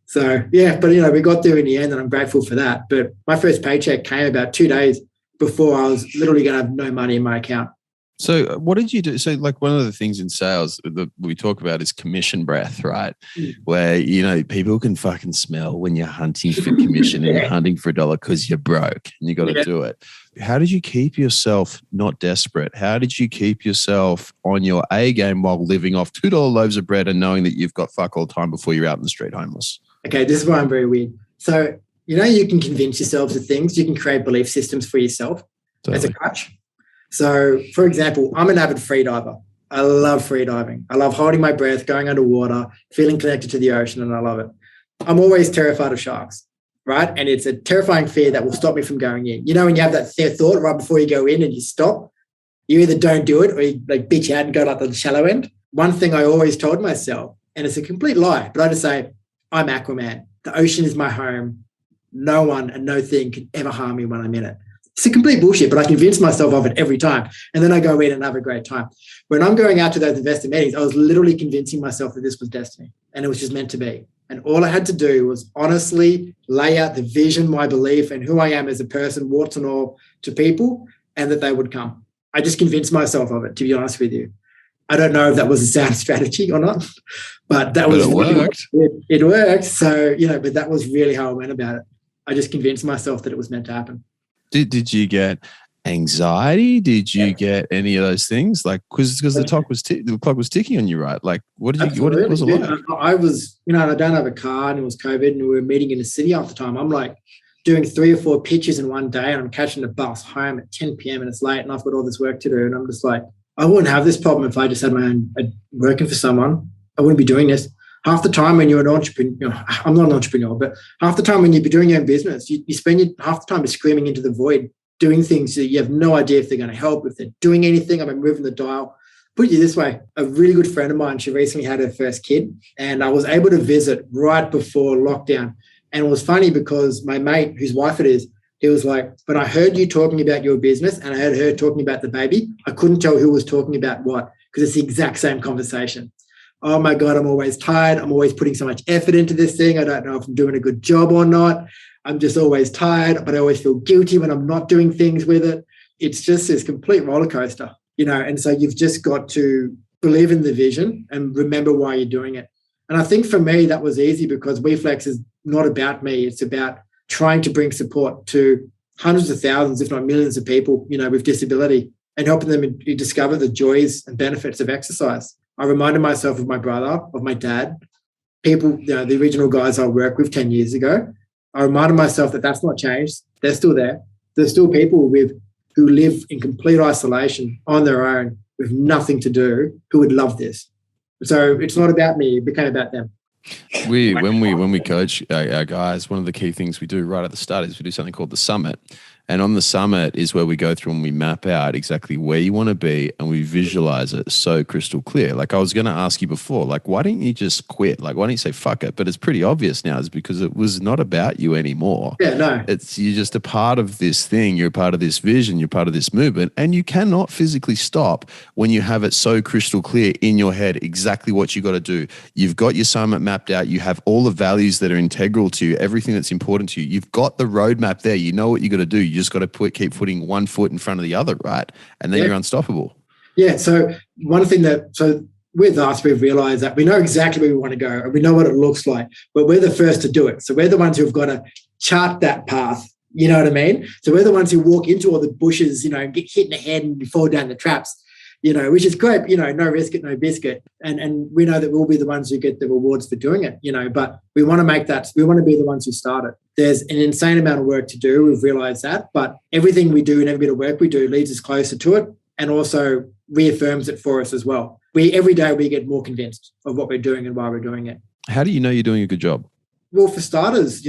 So, yeah, but, we got there in the end and I'm grateful for that. But my first paycheck came about 2 days before I was literally going to have no money in my account. So what did you do? So like one of the things in sales that we talk about is commission breath, right? Where, people can fucking smell when you're hunting for commission and you're hunting for $1 because you're broke and you got to do it. how did you keep yourself not desperate? How did you keep yourself on your A game while living off $2 loaves of bread and knowing that you've got fuck all time before you're out in the street homeless? Okay, this is why I'm very weird. So, you can convince yourselves of things. You can create belief systems for yourself as a crutch. So, for example, I'm an avid free diver. I love free diving. I love holding my breath, going underwater, feeling connected to the ocean, and I love it. I'm always terrified of sharks, right? And it's a terrifying fear that will stop me from going in. When you have that thought right before you go in and you stop, you either don't do it or you bitch out and go to the shallow end. One thing I always told myself, and it's a complete lie, but I just say, I'm Aquaman. The ocean is my home. No one and no thing can ever harm me when I'm in it. It's a complete bullshit, but I convince myself of it every time. And then I go in and have a great time. When I'm going out to those investor meetings, I was literally convincing myself that this was destiny and it was just meant to be. And all I had to do was honestly lay out the vision, my belief, and who I am as a person, warts and all, to people, and that they would come. I just convinced myself of it, to be honest with you. I don't know if that was a sound strategy or not, but it worked. It worked. So, but that was really how I went about it. I just convinced myself that it was meant to happen. Did you get anxiety? Did you get any of those things? Like, because the clock was ticking on you, right? Like, what was it like? I was, I don't have a car and it was COVID and we were meeting in the city half the time. I'm like doing 3 or 4 pitches in one day and I'm catching a bus home at 10 p.m. and it's late and I've got all this work to do. And I'm just like, I wouldn't have this problem if I just had my own working for someone. I wouldn't be doing this. Half the time when you're an entrepreneur, I'm not an entrepreneur, but half the time when you're doing your own business, you spend half the time is screaming into the void, doing things that you have no idea if they're going to help, if they're doing anything. I'm moving the dial. Put it this way, a really good friend of mine, she recently had her first kid and I was able to visit right before lockdown. And it was funny because my mate, whose wife it is, he was like, but I heard you talking about your business and I heard her talking about the baby. I couldn't tell who was talking about what because it's the exact same conversation. Oh my God, I'm always tired. I'm always putting so much effort into this thing. I don't know if I'm doing a good job or not. I'm just always tired, but I always feel guilty when I'm not doing things with it. It's just this complete roller coaster, and so you've just got to believe in the vision and remember why you're doing it. And I think for me, that was easy because WeFlex is not about me. It's about trying to bring support to hundreds of thousands, if not millions of people, with disability and helping them discover the joys and benefits of exercise. I reminded myself of my brother, of my dad, people, the original guys I worked with 10 years ago. I reminded myself that that's not changed. They're still there. There's still people who live in complete isolation on their own with nothing to do who would love this. So it's not about me. It became about them. When we coach our guys, one of the key things we do right at the start is we do something called the summit. And on the summit is where we go through and we map out exactly where you want to be and we visualize it so crystal clear. Like I was going to ask you before, like, why didn't you just quit? Like, why don't you say, fuck it? But it's pretty obvious now is because it was not about you anymore. Yeah, no. You're just a part of this thing. You're a part of this vision. You're part of this movement. And you cannot physically stop when you have it so crystal clear in your head exactly what you got to do. You've got your summit mapped out. You have all the values that are integral to you, everything that's important to you. You've got the roadmap there. You know what you got to do. You just got to keep putting one foot in front of the other, right? And then you're unstoppable. Yeah. So one thing with us, we've realized that we know exactly where we want to go and we know what it looks like, but we're the first to do it. So we're the ones who've got to chart that path. You know what I mean? So we're the ones who walk into all the bushes, get hit in the head and fall down the traps, which is great, no risk it, no biscuit. And we know that we'll be the ones who get the rewards for doing it, but we want to be the ones who start it. There's an insane amount of work to do. We've realized that, but everything we do and every bit of work we do leads us closer to it and also reaffirms it for us as well. Every day we get more convinced of what we're doing and why we're doing it. How do you know you're doing a good job? Well, for starters,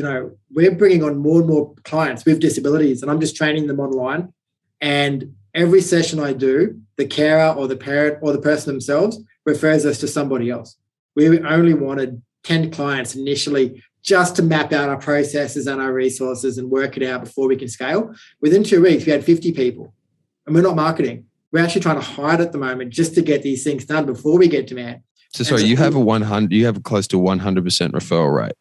we're bringing on more and more clients with disabilities and I'm just training them online. And every session I do, the carer or the parent or the person themselves refers us to somebody else. We only wanted 10 clients initially just to map out our processes and our resources and work it out before we can scale. Within 2 weeks, we had 50 people and we're not marketing. We're actually trying to hire at the moment just to get these things done before we get demand. So sorry, you have a close to 100% referral rate.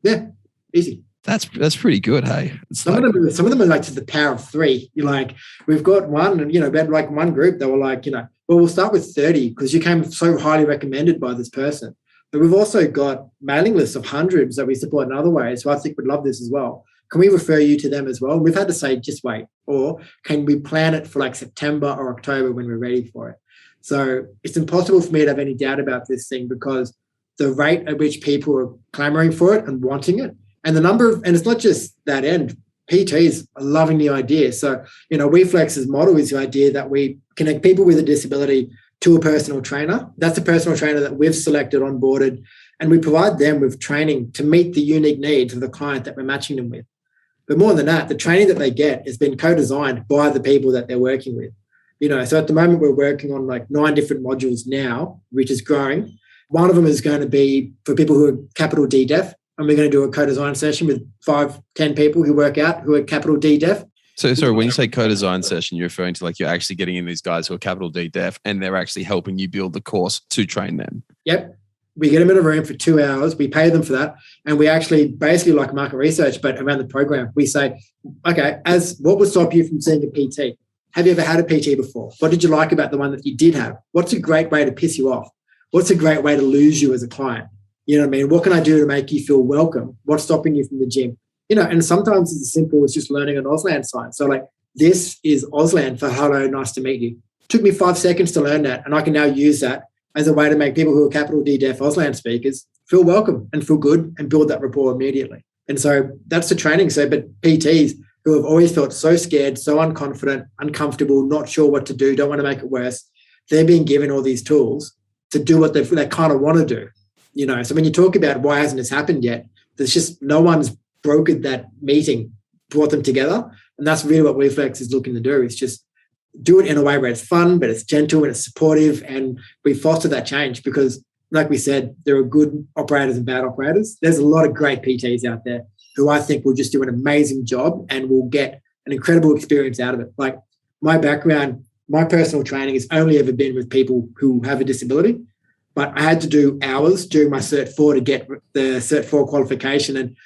Yeah, easy. That's pretty good, hey. Some of them are like to the power of 3. You're like, we've got one, and we had like one group that were like, well, we'll start with 30 because you came so highly recommended by this person. But we've also got mailing lists of hundreds that we support in other ways. So I think we'd love this as well. can we refer you to them as well? And we've had to say, just wait. Or can we plan it for like September or October when we're ready for it? So it's impossible for me to have any doubt about this thing, because the rate at which people are clamoring for it and wanting it, and the number of, and it's not just that end, PTs are loving the idea. So, WeFlex's model is the idea that we connect people with a disability to a personal trainer. That's a personal trainer that we've selected, onboarded, and we provide them with training to meet the unique needs of the client that we're matching them with. But more than that, the training that they get has been co-designed by the people that they're working with. So at the moment we're working on like 9 different modules now, which is growing. One of them is going to be for people who are capital D deaf, and we're going to do a co-design session with 5-10 people who work out who are capital D deaf. So sorry, when you say co-design session, you're referring to like you're actually getting in these guys who are capital D deaf and they're actually helping you build the course to train them. Yep. We get them in a room for 2 hours. We pay them for that. And we actually basically like market research, but around the program, we say, okay, what would stop you from seeing a PT? Have you ever had a PT before? What did you like about the one that you did have? What's a great way to piss you off? What's a great way to lose you as a client? You know what I mean? What can I do to make you feel welcome? What's stopping you from the gym? And sometimes it's as simple as just learning an Auslan sign. So like, this is Auslan for hello, nice to meet you. It took me 5 seconds to learn that. And I can now use that as a way to make people who are capital D deaf Auslan speakers feel welcome and feel good and build that rapport immediately. And so that's the training. So, but PTs who have always felt so scared, so unconfident, uncomfortable, not sure what to do, don't want to make it worse, they're being given all these tools to do what they kind of want to do. So when you talk about why hasn't this happened yet, there's just no one's brokered that meeting, brought them together. And that's really what WeFlex is looking to do, is just do it in a way where it's fun, but it's gentle and it's supportive, and we foster that change because, like we said, there are good operators and bad operators. There's a lot of great PTs out there who I think will just do an amazing job and will get an incredible experience out of it. Like my background, my personal training has only ever been with people who have a disability, but I had to do hours during my Cert 4 to get the Cert 4 qualification, and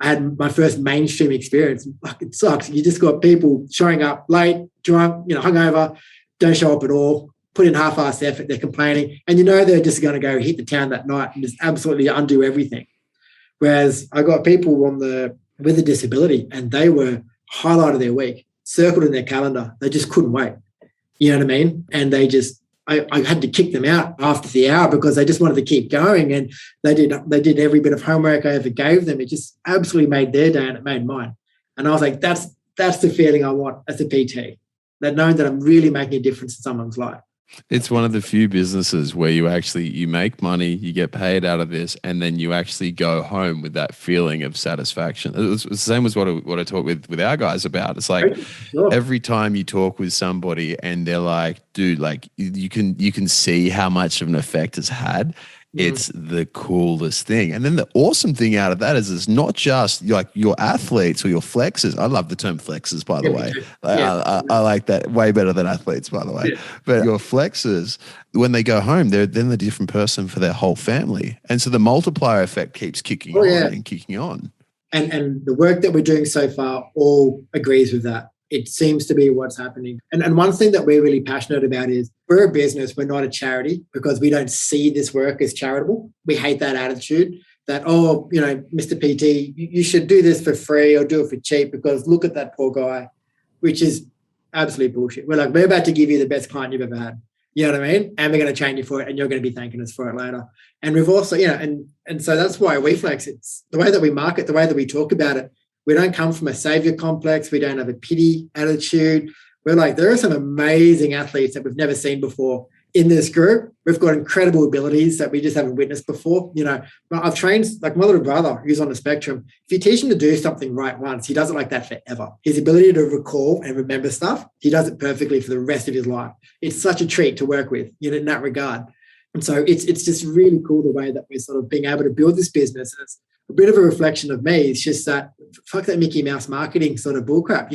I had my first mainstream experience. It sucks. You just got people showing up late, drunk, hungover, don't show up at all, put in half-assed effort, they're complaining, and they're just going to go hit the town that night and just absolutely undo everything. Whereas I got people with a disability, and they were highlight of their week, circled in their calendar. They just couldn't wait. You know what I mean? And I had to kick them out after the hour because they just wanted to keep going, and they did every bit of homework I ever gave them. It just absolutely made their day, and it made mine. And I was like, that's the feeling I want as a PT, that knowing that I'm really making a difference in someone's life. It's one of the few businesses where you make money, you get paid out of this, and then you actually go home with that feeling of satisfaction. It's the same as what I talk with our guys about. It's like every time you talk with somebody and they're like, dude, like you can see how much of an effect it's had. It's the coolest thing. And then the awesome thing out of that is it's not just like your athletes or your flexes. I love the term flexes, by the way. I like that way better than athletes, by the way. Yeah. But your flexes, when they go home, they're then the different person for their whole family. And so the multiplier effect keeps kicking on and kicking on. And the work that we're doing so far all agrees with that. It seems to be what's happening. And one thing that we're really passionate about is we're a business, we're not a charity, because we don't see this work as charitable. We hate that attitude that, Mr. PT, you should do this for free or do it for cheap because look at that poor guy, which is absolute bullshit. We're about to give you the best client you've ever had. You know what I mean? And we're going to train you for it, and you're going to be thanking us for it later. And we've also, and so that's why WeFlex, it's the way that we market, the way that we talk about it. We don't come from a savior complex. We don't have a pity attitude. We're like, there are some amazing athletes that we've never seen before in this group. We've got incredible abilities that we just haven't witnessed before. I've trained like my little brother who's on the spectrum. If you teach him to do something right once, he does it like that forever. His ability to recall and remember stuff, he does it perfectly for the rest of his life. It's such a treat to work with, in that regard. And so it's just really cool the way that we're sort of being able to build this business. And it's a bit of a reflection of me. It's just that fuck that Mickey Mouse marketing sort of bullcrap,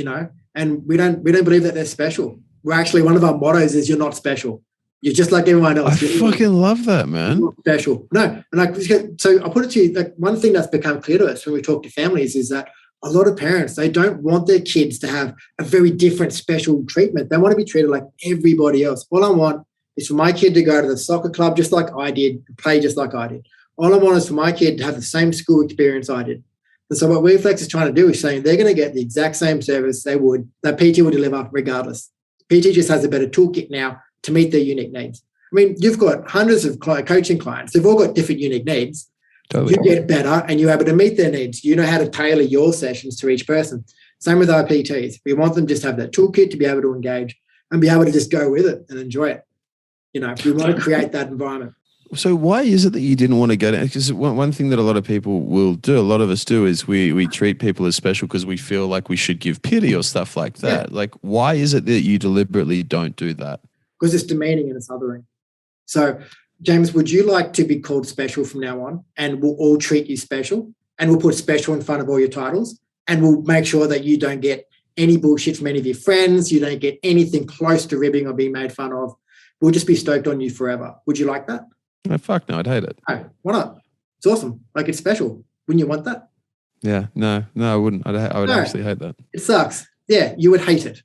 and we don't believe that they're special. We're actually, one of our mottos is you're not special. You're just like everyone else. I fucking love that, man. You're not special. No. And so I'll put it to you, like one thing that's become clear to us when we talk to families is that a lot of parents, they don't want their kids to have a very different special treatment. They want to be treated like everybody else. All I want is for my kid to go to the soccer club just like I did, play just like I did. All I want is for my kid to have the same school experience I did. And so what WeFlex is trying to do is saying they're going to get the exact same service that PT would deliver regardless. PT just has a better toolkit now to meet their unique needs. I mean, you've got hundreds of coaching clients. They've all got different unique needs. Totally. You get better and you're able to meet their needs. You know how to tailor your sessions to each person. Same with our PTs. We want them just to have that toolkit to be able to engage and be able to just go with it and enjoy it. You know, we want to create that environment. So why is it that you didn't want to go down? Because one thing that a lot of people will do, a lot of us do, is we treat people as special because we feel like we should give pity or stuff like that. Yeah. Like, why is it that you deliberately don't do that? Because it's demeaning and it's othering. So, James, would you like to be called special from now on? And we'll all treat you special, and we'll put special in front of all your titles, and we'll make sure that you don't get any bullshit from any of your friends. You don't get anything close to ribbing or being made fun of. We'll just be stoked on you forever. Would you like that? No, fuck no, I'd hate it. No, why not? It's awesome. Like, it's special. Wouldn't you want that? Yeah, no, I wouldn't. I would actually hate that. It sucks. Yeah, you would hate it.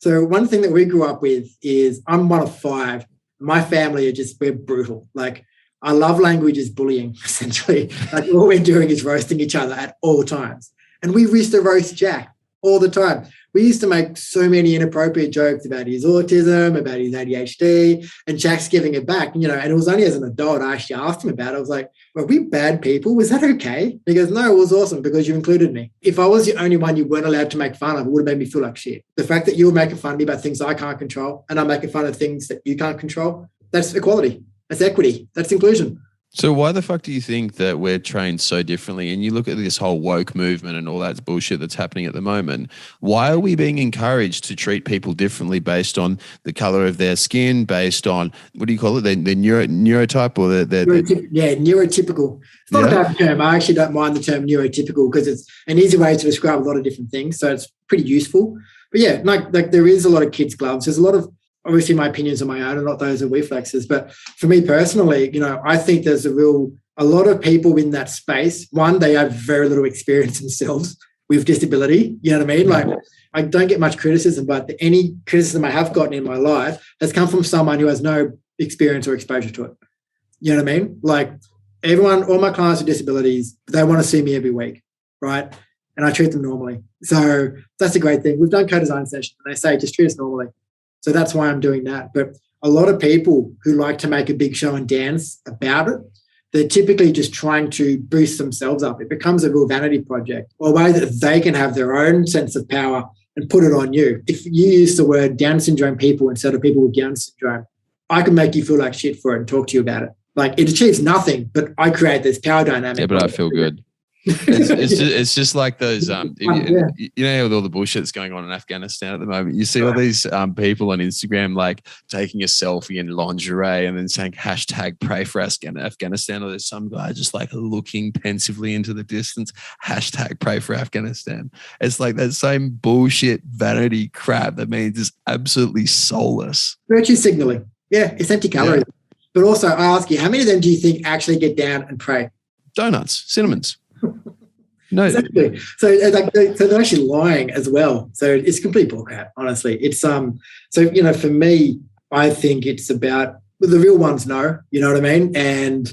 So one thing that we grew up with is I'm one of 5. My family we're brutal. Like, our love language is bullying, essentially. Like, all we're doing is roasting each other at all times. And we used to roast Jack all the time. We used to make so many inappropriate jokes about his autism, about his ADHD, and Jack's giving it back. You know, and it was only as an adult I actually asked him about it. I was like, were we bad people? Was that okay? And he goes, no, it was awesome because you included me. If I was the only one you weren't allowed to make fun of, it would have made me feel like shit. The fact that you were making fun of me about things I can't control and I'm making fun of things that you can't control, that's equality. That's equity. That's inclusion. So why the fuck do you think that we're trained so differently? And you look at this whole woke movement and all that bullshit that's happening at the moment. Why are we being encouraged to treat people differently based on the color of their skin, based on, what do you call it, their neurotype or their neurotypical. It's not a bad term. I actually don't mind the term neurotypical because it's an easy way to describe a lot of different things. So it's pretty useful. But yeah, like there is a lot of kids' gloves. There's a lot of, obviously my opinions are my own and not those of WeFlex's, but for me personally, you know, I think there's a lot of people in that space. One, they have very little experience themselves with disability. You know what I mean? Like, I don't get much criticism, but any criticism I have gotten in my life has come from someone who has no experience or exposure to it. You know what I mean? Like, all my clients with disabilities, they want to see me every week, right? And I treat them normally. So that's a great thing. We've done co-design sessions and they say, just treat us normally. So that's why I'm doing that. But a lot of people who like to make a big show and dance about it, they're typically just trying to boost themselves up. It becomes a real vanity project, or a way that they can have their own sense of power and put it on you. If you use the word Down syndrome people instead of people with Down syndrome, I can make you feel like shit for it and talk to you about it. Like, it achieves nothing, but I create this power dynamic. Yeah, but I feel good. It's just like those you know, with all the bullshit that's going on in Afghanistan at the moment, you see all these people on Instagram like taking a selfie in lingerie and then saying hashtag pray for Afghanistan, or there's some guy just like looking pensively into the distance, hashtag pray for Afghanistan. It's like that same bullshit vanity crap that means it's absolutely soulless. Virtue signaling. Yeah, it's empty calories. Yeah. But also, I ask you, how many of them do you think actually get down and pray? Donuts, cinnamons. No, exactly. So they're actually lying as well. So it's complete bullcrap, honestly. It's so, you know, for me, I think it's about the real ones know, you know what I mean? And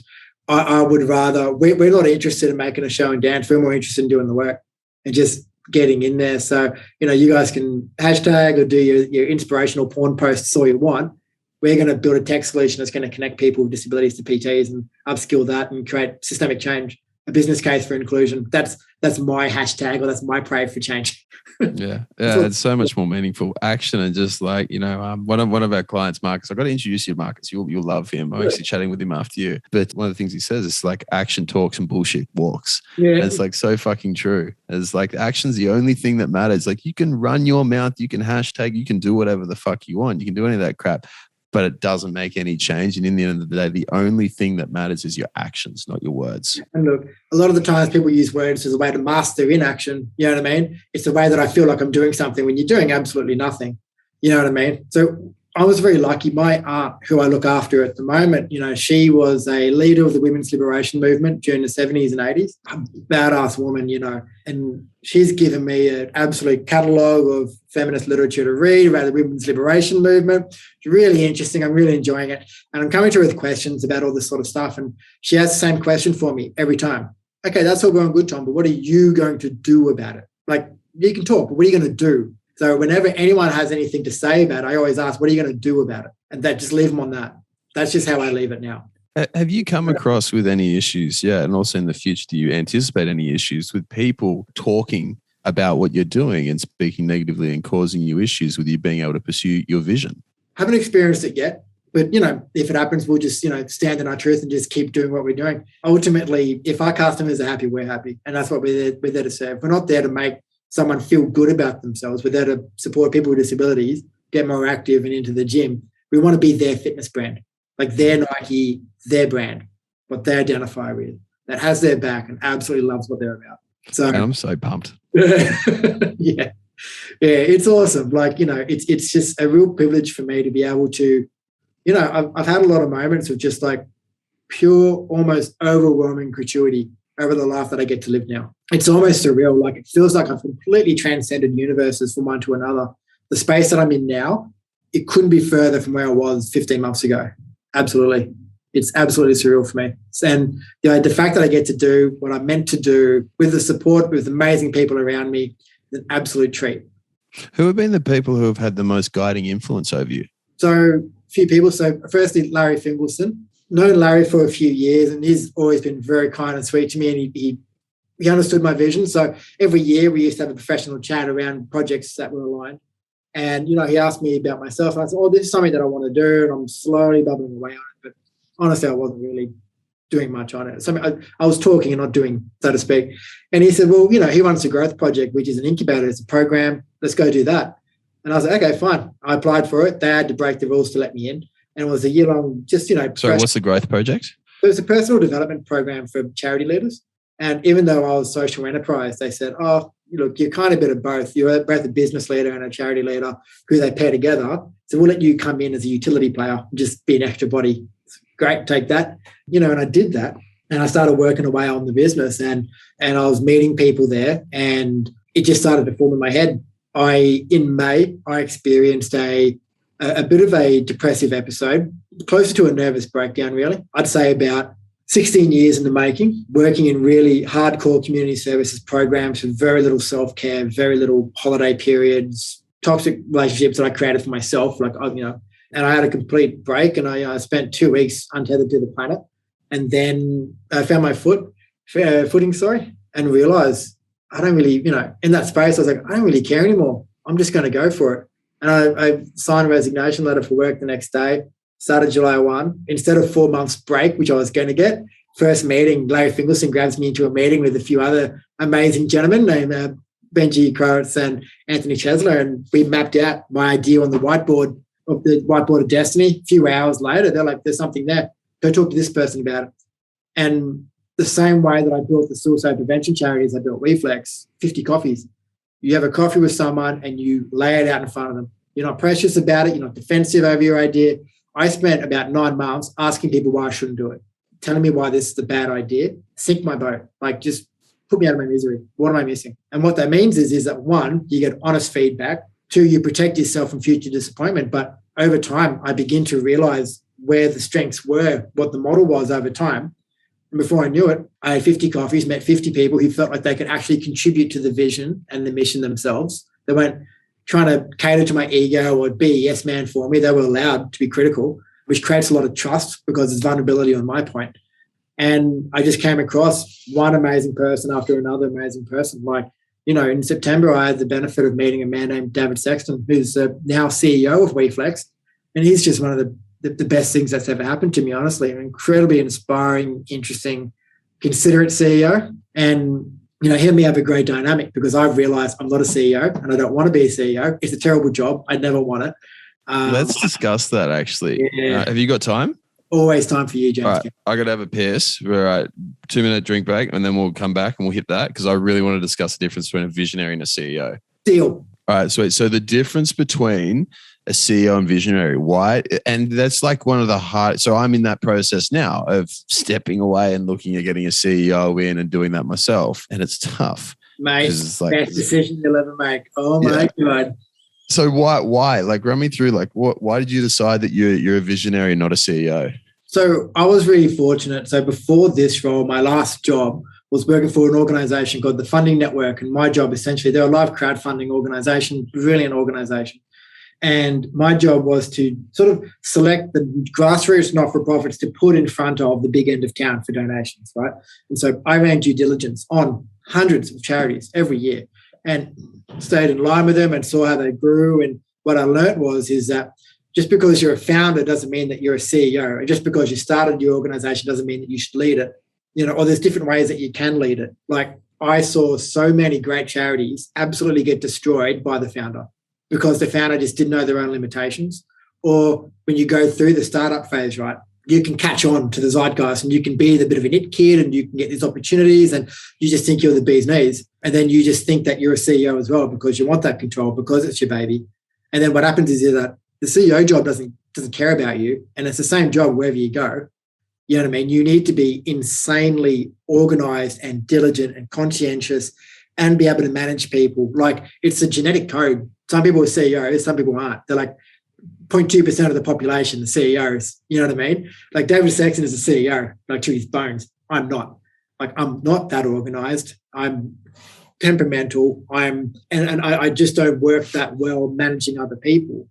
I would rather, we're not interested in making a show and dance. We're more interested in doing the work and just getting in there. So, you know, you guys can hashtag or do your inspirational porn posts all you want. We're going to build a tech solution that's going to connect people with disabilities to PTs and upskill that and create systemic change. A business case for inclusion. That's my hashtag, or that's my pray for change. Yeah, it's so much more meaningful. Action and just like, you know, one of our clients, Marcus. I've got to introduce you to Marcus. You'll love him. I'm actually chatting with him after you. But one of the things he says is like action talks and bullshit walks. Yeah, and it's like so fucking true. It's like action's the only thing that matters. Like, you can run your mouth, you can hashtag, you can do whatever the fuck you want. You can do any of that crap, but it doesn't make any change. And in the end of the day, the only thing that matters is your actions, not your words. And look, a lot of the times people use words as a way to mask their inaction. You know what I mean? It's the way that I feel like I'm doing something when you're doing absolutely nothing. You know what I mean? So I was very lucky. My aunt, who I look after at the moment, you know, she was a leader of the women's liberation movement during the 70s and 80s. A badass woman, you know, and she's given me an absolute catalogue of feminist literature to read about the women's liberation movement. It's really interesting. I'm really enjoying it. And I'm coming to her with questions about all this sort of stuff. And she has the same question for me every time. okay, that's all going good, Tom, but what are you going to do about it? Like, you can talk, but what are you going to do? So whenever anyone has anything to say about it, I always ask, what are you going to do about it? And that just leave them on that. That's just how I leave it now. Have you come across with any issues? Yeah. And also in the future, do you anticipate any issues with people talking about what you're doing and speaking negatively and causing you issues with you being able to pursue your vision? Haven't experienced it yet, but if it happens, we'll just stand in our truth and just keep doing what we're doing. Ultimately, if our customers are happy, we're happy, and that's what we're there to serve. We're not there to make someone feel good about themselves. We're there to support people with disabilities get more active and into the gym. We want to be their fitness brand, like their Nike, their brand, what they identify with, that has their back and absolutely loves what they're about. So and I'm so pumped. Yeah, it's awesome. Like, it's just a real privilege for me to be able to, I've had a lot of moments of just like pure, almost overwhelming gratuity over the life that I get to live now. It's almost surreal. Like, it feels like I've completely transcended universes from one to another. The space that I'm in now, it couldn't be further from where I was 15 months ago. Absolutely. It's absolutely surreal for me. And the fact that I get to do what I'm meant to do with the support, with amazing people around me, is an absolute treat. Who have been the people who have had the most guiding influence over you? So a few people. So firstly, Larry Fingelson. Known Larry for a few years, and he's always been very kind and sweet to me, and he understood my vision. So every year we used to have a professional chat around projects that were aligned. And, he asked me about myself, and I said, this is something that I want to do, and I'm slowly bubbling away on it. But honestly, I wasn't really doing much on it. So I was talking and not doing, so to speak. And he said, well, he runs a growth project, which is an incubator. It's a program. Let's go do that. And I was like, okay, fine. I applied for it. They had to break the rules to let me in. And it was a year-long, just, Sorry, what's the growth project? It was a personal development program for charity leaders. And even though I was social enterprise, they said, look, you're kind of a bit of both. You're both a business leader and a charity leader who they pair together. So we'll let you come in as a utility player, just be an extra body. It's great, take that. And I did that. And I started working away on the business, and I was meeting people there, and it just started to form in my head. In May, I experienced a bit of a depressive episode, closer to a nervous breakdown, really. I'd say about 16 years in the making, working in really hardcore community services programs with very little self-care, very little holiday periods, toxic relationships that I created for myself, and I had a complete break, and I spent 2 weeks untethered to the planet. And then I found my footing, and realized I don't really, in that space, I was like, I don't really care anymore. I'm just going to go for it. And I signed a resignation letter for work the next day, started July 1. Instead of 4 months break, which I was going to get, first meeting, Larry Fingelson grabs me into a meeting with a few other amazing gentlemen named Benji Krawitz and Anthony Chesler, and we mapped out my idea on the whiteboard of destiny. A few hours later, they're like, there's something there. Go talk to this person about it. And the same way that I built the suicide prevention charities, I built WeFlex, 50 coffees. You have a coffee with someone and you lay it out in front of them. You're not precious about it. You're not defensive over your idea. I spent about 9 months asking people why I shouldn't do it, telling me why this is a bad idea. Sink my boat. Like, just put me out of my misery. What am I missing? And what that means is that 1, you get honest feedback. 2, you protect yourself from future disappointment. But over time, I begin to realize where the strengths were, what the model was over time. And before I knew it, I had 50 coffees, met 50 people who felt like they could actually contribute to the vision and the mission themselves. They weren't trying to cater to my ego or be a yes man for me. They were allowed to be critical, which creates a lot of trust because there's vulnerability on my point. And I just came across one amazing person after another amazing person. Like, in September, I had the benefit of meeting a man named David Sexton, who's now CEO of WeFlex. And he's just one of the best things that's ever happened to me, honestly. An incredibly inspiring, interesting, considerate CEO. And, him and me have a great dynamic because I've realized I'm not a CEO and I don't want to be a CEO. It's a terrible job. I'd never want it. Let's discuss that, actually. Yeah. Have you got time? Always time for you, James. All right, I got to have a piss. All right, 2-minute drink break, and then we'll come back and we'll hit that because I really want to discuss the difference between a visionary and a CEO. Deal. All right, so the difference between a CEO and visionary, why? And that's like one of the hard. So I'm in that process now of stepping away and looking at getting a CEO in and doing that myself, and it's tough. Mate, it's like, best decision you'll ever make. Oh my God. So why? Like, run me through. Like, why did you decide that you're a visionary and not a CEO? So I was really fortunate. So before this role, my last job was working for an organization called the Funding Network. And my job, essentially, they're a live crowdfunding organization, brilliant organization. And my job was to sort of select the grassroots not-for-profits to put in front of the big end of town for donations, right? And so I ran due diligence on hundreds of charities every year and stayed in line with them and saw how they grew. And what I learned is that just because you're a founder doesn't mean that you're a CEO. And just because you started your organization doesn't mean that you should lead it. Or there's different ways that you can lead it. Like I saw so many great charities absolutely get destroyed by the founder because the founder just didn't know their own limitations. Or when you go through the startup phase, right, you can catch on to the zeitgeist and you can be the bit of an it kid and you can get these opportunities and you just think you're the bee's knees. And then you just think that you're a CEO as well because you want that control because it's your baby. And then what happens is that the CEO job doesn't care about you, and it's the same job wherever you go. You know what I mean? You need to be insanely organized and diligent and conscientious and be able to manage people. Like it's a genetic code. Some people are CEOs, some people aren't. They're like 0.2% of the population, the CEOs. You know what I mean? Like David Sexton is a CEO, like to his bones. I'm not. Like I'm not that organized. I'm temperamental. I just don't work that well managing other people.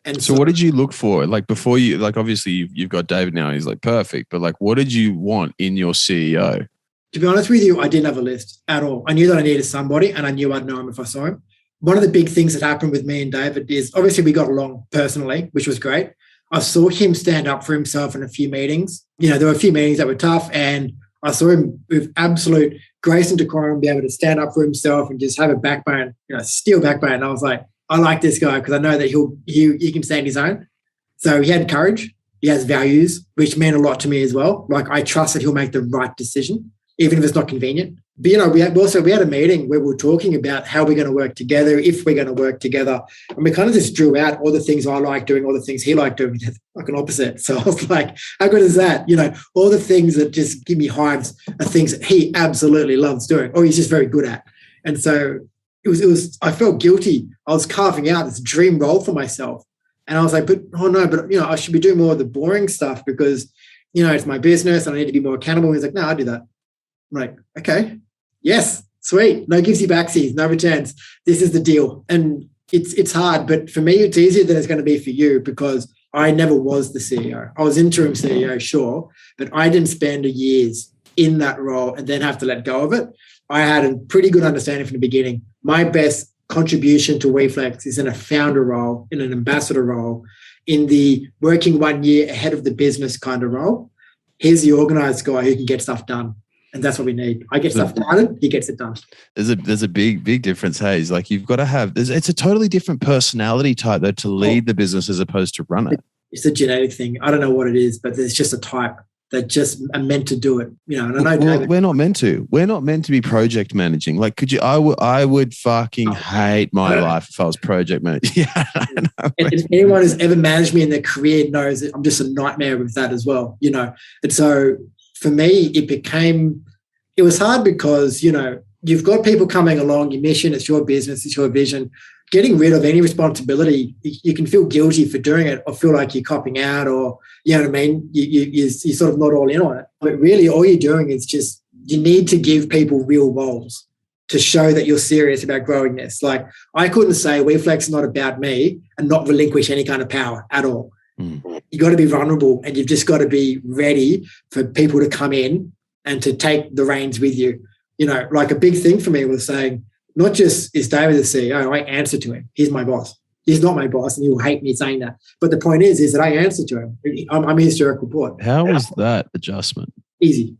And so what did you look for? Like before you, like obviously you've got David now, he's like perfect, but like what did you want in your CEO? To be honest with you, I didn't have a list at all. I knew that I needed somebody and I knew I'd know him if I saw him. One of the big things that happened with me and David is obviously we got along personally, which was great. I saw him stand up for himself in a few meetings. There were a few meetings that were tough and I saw him with absolute grace and decorum be able to stand up for himself and just have a backbone, steel backbone. And I was like, I like this guy because I know that he can stand his own. So he had courage. He has values, which mean a lot to me as well. Like I trust that he'll make the right decision, even if it's not convenient. But, we had a meeting where we were talking about how we're going to work together, if we're going to work together. And we kind of just drew out all the things I like doing, all the things he liked doing, like an opposite. So I was like, how good is that? All the things that just give me hives are things that he absolutely loves doing or he's just very good at. And so it was, I felt guilty. I was carving out this dream role for myself. And I was like, I should be doing more of the boring stuff because, it's my business and I need to be more accountable. He's like, no, I'll do that. I'm like, okay, yes, sweet. No givesy backsies, no returns. This is the deal. And it's hard, but for me, it's easier than it's going to be for you because I never was the CEO. I was interim CEO, sure, but I didn't spend years in that role and then have to let go of it. I had a pretty good understanding from the beginning. My best contribution to WeFlex is in a founder role, in an ambassador role, in the working 1 year ahead of the business kind of role. Here's the organized guy who can get stuff done. And that's what we need. I get stuff done, he gets it done. There's a big difference, hey. It's like you've got to have, it's a totally different personality type though to lead the business as opposed to run it. It's a genetic thing. I don't know what it is, but there's just a type that just are meant to do it. And I know we're not meant to. We're not meant to be project managing. Like, could you? I would fucking hate my life if I was project managing. Yeah, I know. If anyone who's ever managed me in their career knows that I'm just a nightmare with that as well. And so for me, it was hard because you've got people coming along. Your mission, it's your business, it's your vision. Getting rid of any responsibility, you can feel guilty for doing it or feel like you're copping out or, you know what I mean? You're sort of not all in on it. But really all you're doing is just, you need to give people real roles to show that you're serious about growing this. Like I couldn't say WeFlex is not about me and not relinquish any kind of power at all. You got to be vulnerable and you've just got to be ready for people to come in and to take the reins with you. Like a big thing for me was saying, not just is David the CEO, I answer to him. He's my boss. He's not my boss and he will hate me saying that. But the point is that I answer to him. I'm his direct report. How was that adjustment? Easy.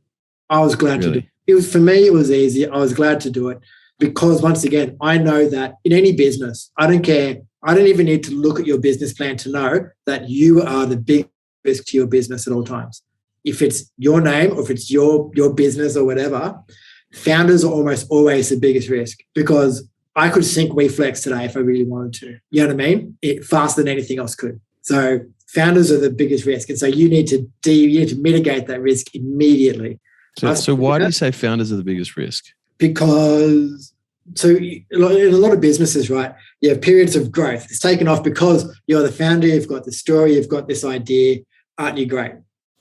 I was glad to do it. For me, it was easy. I was glad to do it because once again, I know that in any business, I don't care. I don't even need to look at your business plan to know that you are the big risk to your business at all times. If it's your name or if it's your business or whatever, founders are almost always the biggest risk because I could sink WeFlex today if I really wanted to. You know what I mean? Faster than anything else could. So founders are the biggest risk. And so you need to mitigate that risk immediately. So why do you say founders are the biggest risk? Because in a lot of businesses, right, you have periods of growth. It's taken off because you're the founder, you've got the story, you've got this idea, aren't you great,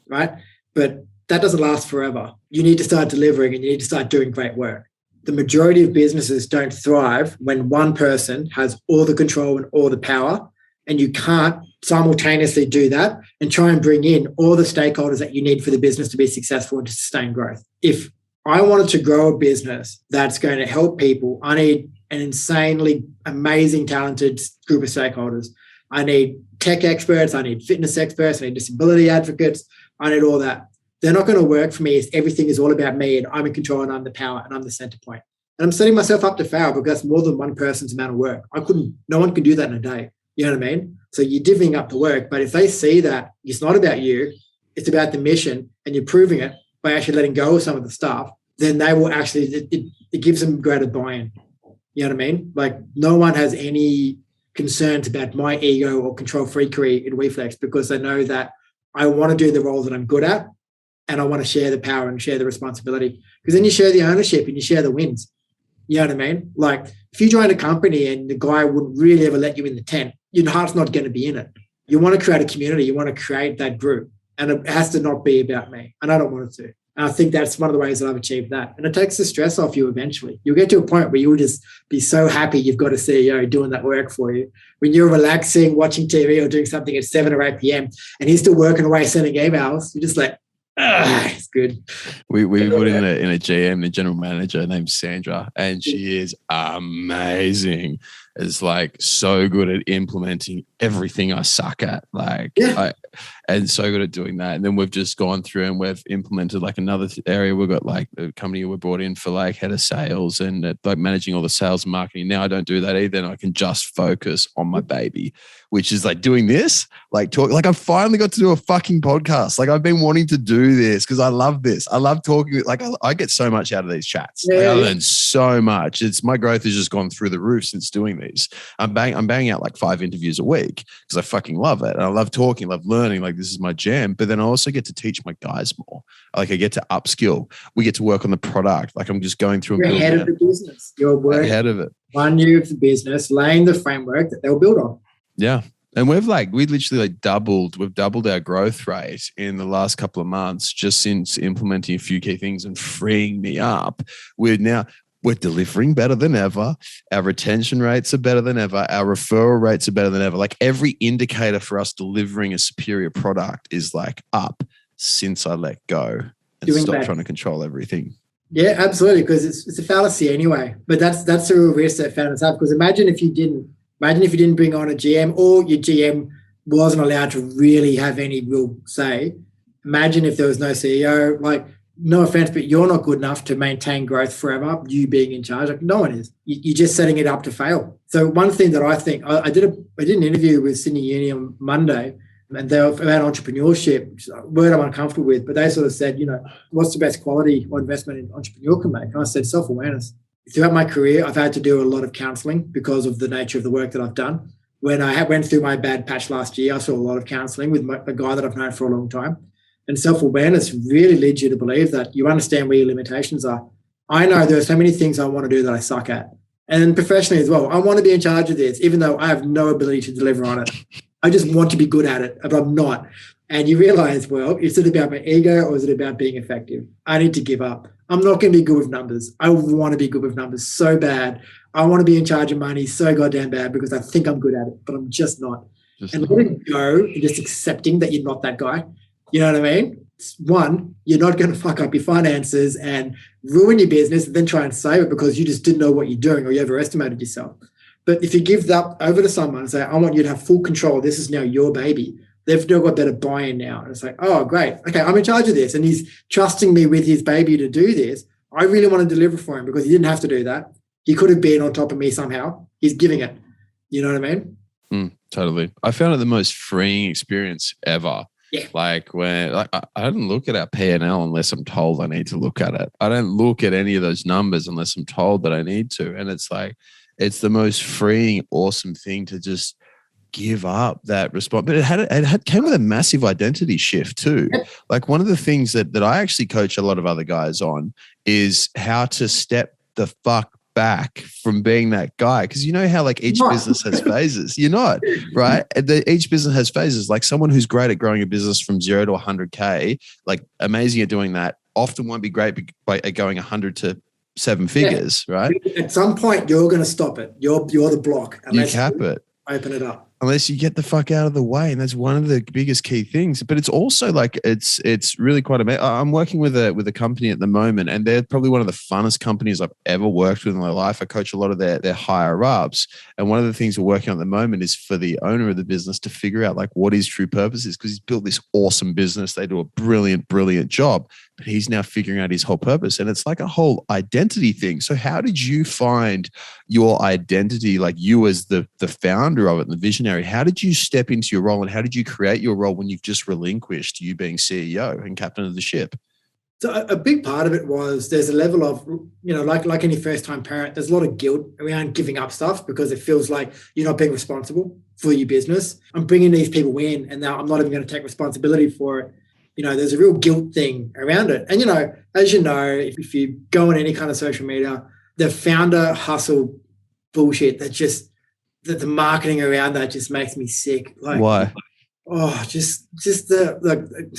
right? But that doesn't last forever. You need to start delivering and you need to start doing great work. The majority of businesses don't thrive when one person has all the control and all the power, and you can't simultaneously do that and try and bring in all the stakeholders that you need for the business to be successful and to sustain growth. If I wanted to grow a business that's going to help people, I need an insanely amazing, talented group of stakeholders. I need tech experts, I need fitness experts, I need disability advocates, I need all that. They're not going to work for me if everything is all about me and I'm in control and I'm the power and I'm the center point. And I'm setting myself up to fail because that's more than one person's amount of work. No one can do that in a day. You know what I mean? So you're divvying up the work, but if they see that it's not about you, it's about the mission, and you're proving it by actually letting go of some of the stuff, then they will actually, it gives them greater buy-in. You know what I mean? Like, no one has any concerns about my ego or control freakery in WeFlex because they know that I want to do the role that I'm good at and I want to share the power and share the responsibility, because then you share the ownership and you share the wins. You know what I mean? Like, if you join a company and the guy wouldn't really ever let you in the tent, your heart's not going to be in it. You want to create a community. You want to create that group. And it has to not be about me. And I don't want it to. And I think that's one of the ways that I've achieved that. And it takes the stress off you eventually. You'll get to a point where you'll just be so happy you've got a CEO doing that work for you. When you're relaxing, watching TV or doing something at 7 or 8 p.m. and he's still working away sending emails, you're just like, it's good. We put in a GM, the general manager named Sandra, and she is amazing. Is like so good at implementing everything I suck at, and so good at doing that. And then we've just gone through and we've implemented like another area. We've got like the company we brought in for like head of sales and like managing all the sales and marketing. Now I don't do that either, and I can just focus on my baby, which is like doing this, like talk. Like I finally got to do a fucking podcast. Like I've been wanting to do this because I love this. I love talking. Like I get so much out of these chats. Like, I learn so much. My growth has just gone through the roof since doing these. I'm banging out like 5 interviews a week because I fucking love it. And I love talking, love learning. Like this is my jam. But then I also get to teach my guys more. Like I get to upskill. We get to work on the product. Like I'm just going through. You're ahead of the business. You're working ahead of it. 1 year of the business, laying the framework that they'll build on. Yeah. And we literally like we've doubled our growth rate in the last couple of months just since implementing a few key things and freeing me up. We're delivering better than ever. Our retention rates are better than ever. Our referral rates are better than ever. Like every indicator for us delivering a superior product is like up since I let go and stop trying to control everything. Yeah, absolutely. Because it's a fallacy anyway. But that's the real risk that founders have. Because imagine if you didn't bring on a GM, or your GM wasn't allowed to really have any real say. Imagine if there was no CEO. Like, no offense, but you're not good enough to maintain growth forever, you being in charge. Like, no one is. You're just setting it up to fail. So one thing that I think, I did an interview with Sydney Uni on Monday, and they were about entrepreneurship, which is a word I'm uncomfortable with, but they sort of said, what's the best quality or investment an entrepreneur can make? And I said, self-awareness. Throughout my career, I've had to do a lot of counselling because of the nature of the work that I've done. When I went through my bad patch last year, I saw a lot of counselling with a guy that I've known for a long time. And self-awareness really leads you to believe that you understand where your limitations are. I know there are so many things I want to do that I suck at. And professionally as well, I want to be in charge of this, even though I have no ability to deliver on it. I just want to be good at it, but I'm not. And you realize, well, is it about my ego or is it about being effective? I need to give up. I'm not going to be good with numbers. I want to be good with numbers so bad. I want to be in charge of money so goddamn bad because I think I'm good at it, but I'm just not. Letting go and just accepting that you're not that guy. You know what I mean? One, you're not going to fuck up your finances and ruin your business and then try and save it because you just didn't know what you're doing or you overestimated yourself. But if you give that over to someone and say, I want you to have full control, this is now your baby, they've still got better buy-in now. And it's like, oh, great. Okay, I'm in charge of this. And he's trusting me with his baby to do this. I really want to deliver for him because he didn't have to do that. He could have been on top of me somehow. He's giving it. You know what I mean? Totally. I found it the most freeing experience ever. Yeah. Like when I don't look at our P&L unless I'm told I need to look at it. I don't look at any of those numbers unless I'm told that I need to. And it's like, it's the most freeing, awesome thing to just give up that response. But it came with a massive identity shift too. Yep. Like one of the things that I actually coach a lot of other guys on is how to step the fuck back from being that guy? Because you know how like each business has phases. You're not, right? Each business has phases. Like someone who's great at growing a business from 0 to 100K, like amazing at doing that, often won't be great at going 100 to 7 figures, right? At some point, you're going to stop it. You're the block. You cap it. Open it up. Unless you get the fuck out of the way. And that's one of the biggest key things. But it's also like, it's really quite amazing. I'm working with a company at the moment, and they're probably one of the funnest companies I've ever worked with in my life. I coach a lot of their higher ups. And one of the things we're working on at the moment is for the owner of the business to figure out like what his true purpose is, because he's built this awesome business. They do a brilliant, brilliant job, but he's now figuring out his whole purpose. And it's like a whole identity thing. So how did you find your identity, like you as the founder of it and the visionary? How did you step into your role, and how did you create your role when you've just relinquished you being CEO and captain of the ship? So a big part of it was there's a level of, like any first-time parent, there's a lot of guilt around giving up stuff because it feels like you're not being responsible for your business. I'm bringing these people in, and now I'm not even going to take responsibility for it. There's a real guilt thing around it. And, as you know, if you go on any kind of social media, the founder hustle bullshit the marketing around that just makes me sick. Like, why? Oh, just the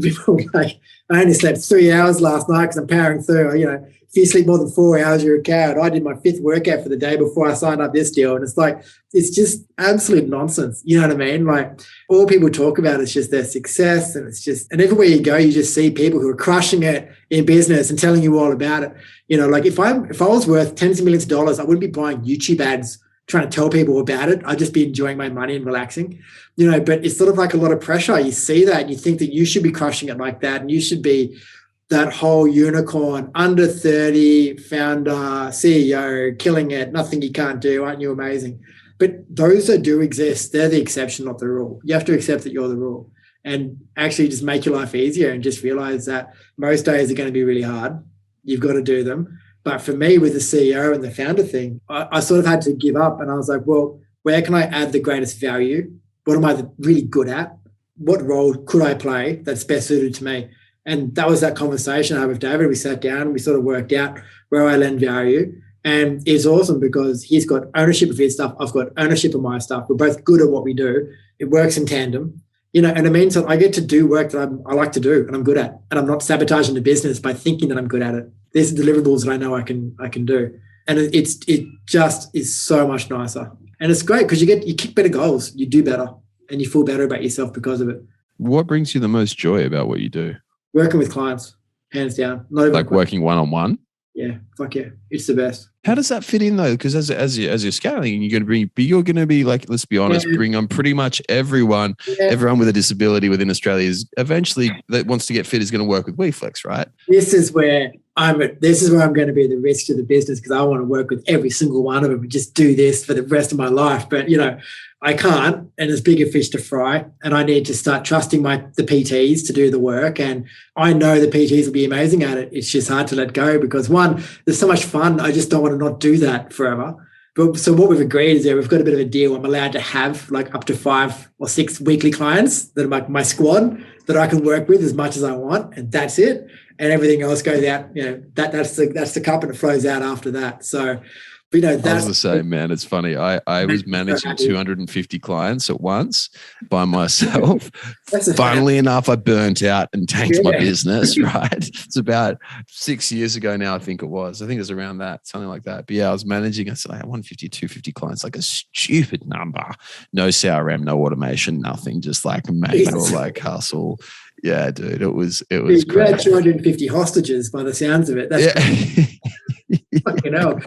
people like, I only slept 3 hours last night because I'm powering through. If you sleep more than 4 hours, you're a coward. I did my 5th workout for the day before I signed up this deal. And it's like, it's just absolute nonsense. You know what I mean? Like, all people talk about is just their success. And and everywhere you go, you just see people who are crushing it in business and telling you all about it. Like if I was worth tens of millions of dollars, I wouldn't be buying YouTube ads trying to tell people about it. I'd just be enjoying my money and relaxing, but it's sort of like a lot of pressure. You see that and you think that you should be crushing it like that. And you should be that whole unicorn, under 30, founder, CEO, killing it, nothing you can't do. Aren't you amazing? But those that do exist, they're the exception, not the rule. You have to accept that you're the rule and actually just make your life easier and just realize that most days are going to be really hard. You've got to do them. But for me, with the CEO and the founder thing, I sort of had to give up. And I was like, well, where can I add the greatest value? What am I really good at? What role could I play that's best suited to me? And that was that conversation I had with David. We sat down and we sort of worked out where I lend value. And it's awesome because he's got ownership of his stuff. I've got ownership of my stuff. We're both good at what we do. It works in tandem. And it means that I get to do work that I like to do and I'm good at. And I'm not sabotaging the business by thinking that I'm good at it. These are deliverables that I know I can do. And it just is so much nicer. And it's great because you kick better goals, you do better, and you feel better about yourself because of it. What brings you the most joy about what you do? Working with clients, hands down. Not even like working one-on-one? Yeah, fuck yeah. It's the best. How does that fit in though? Because as you're scaling, you're going to be like, let's be honest, bring on pretty much everyone with a disability within Australia is eventually that wants to get fit is going to work with WeFlex, right? This is where I'm going to be the risk to the business because I want to work with every single one of them and just do this for the rest of my life. But I can't, and there's bigger fish to fry, and I need to start trusting the PTs to do the work. And I know the PTs will be amazing at it. It's just hard to let go because one, there's so much fun. I just don't want to not do that forever. But so what we've agreed is that we've got a bit of a deal. I'm allowed to have like up to 5 or 6 weekly clients that are like my squad that I can work with as much as I want, and that's it. And everything else goes out. That's the cup, and it flows out after that. So. That's I was the same, man. It's funny. I was managing 250 clients at once by myself. Funnily enough, I burnt out and tanked my business, right? It's about 6 years ago now, I think it was. I think it was around that, something like that. But yeah, I was managing, I said, 150, 250 clients, like a stupid number. No CRM, no automation, nothing. Just like manual, like hustle. Yeah, dude, it was great. You had 250 hostages by the sounds of it. That's fucking hell.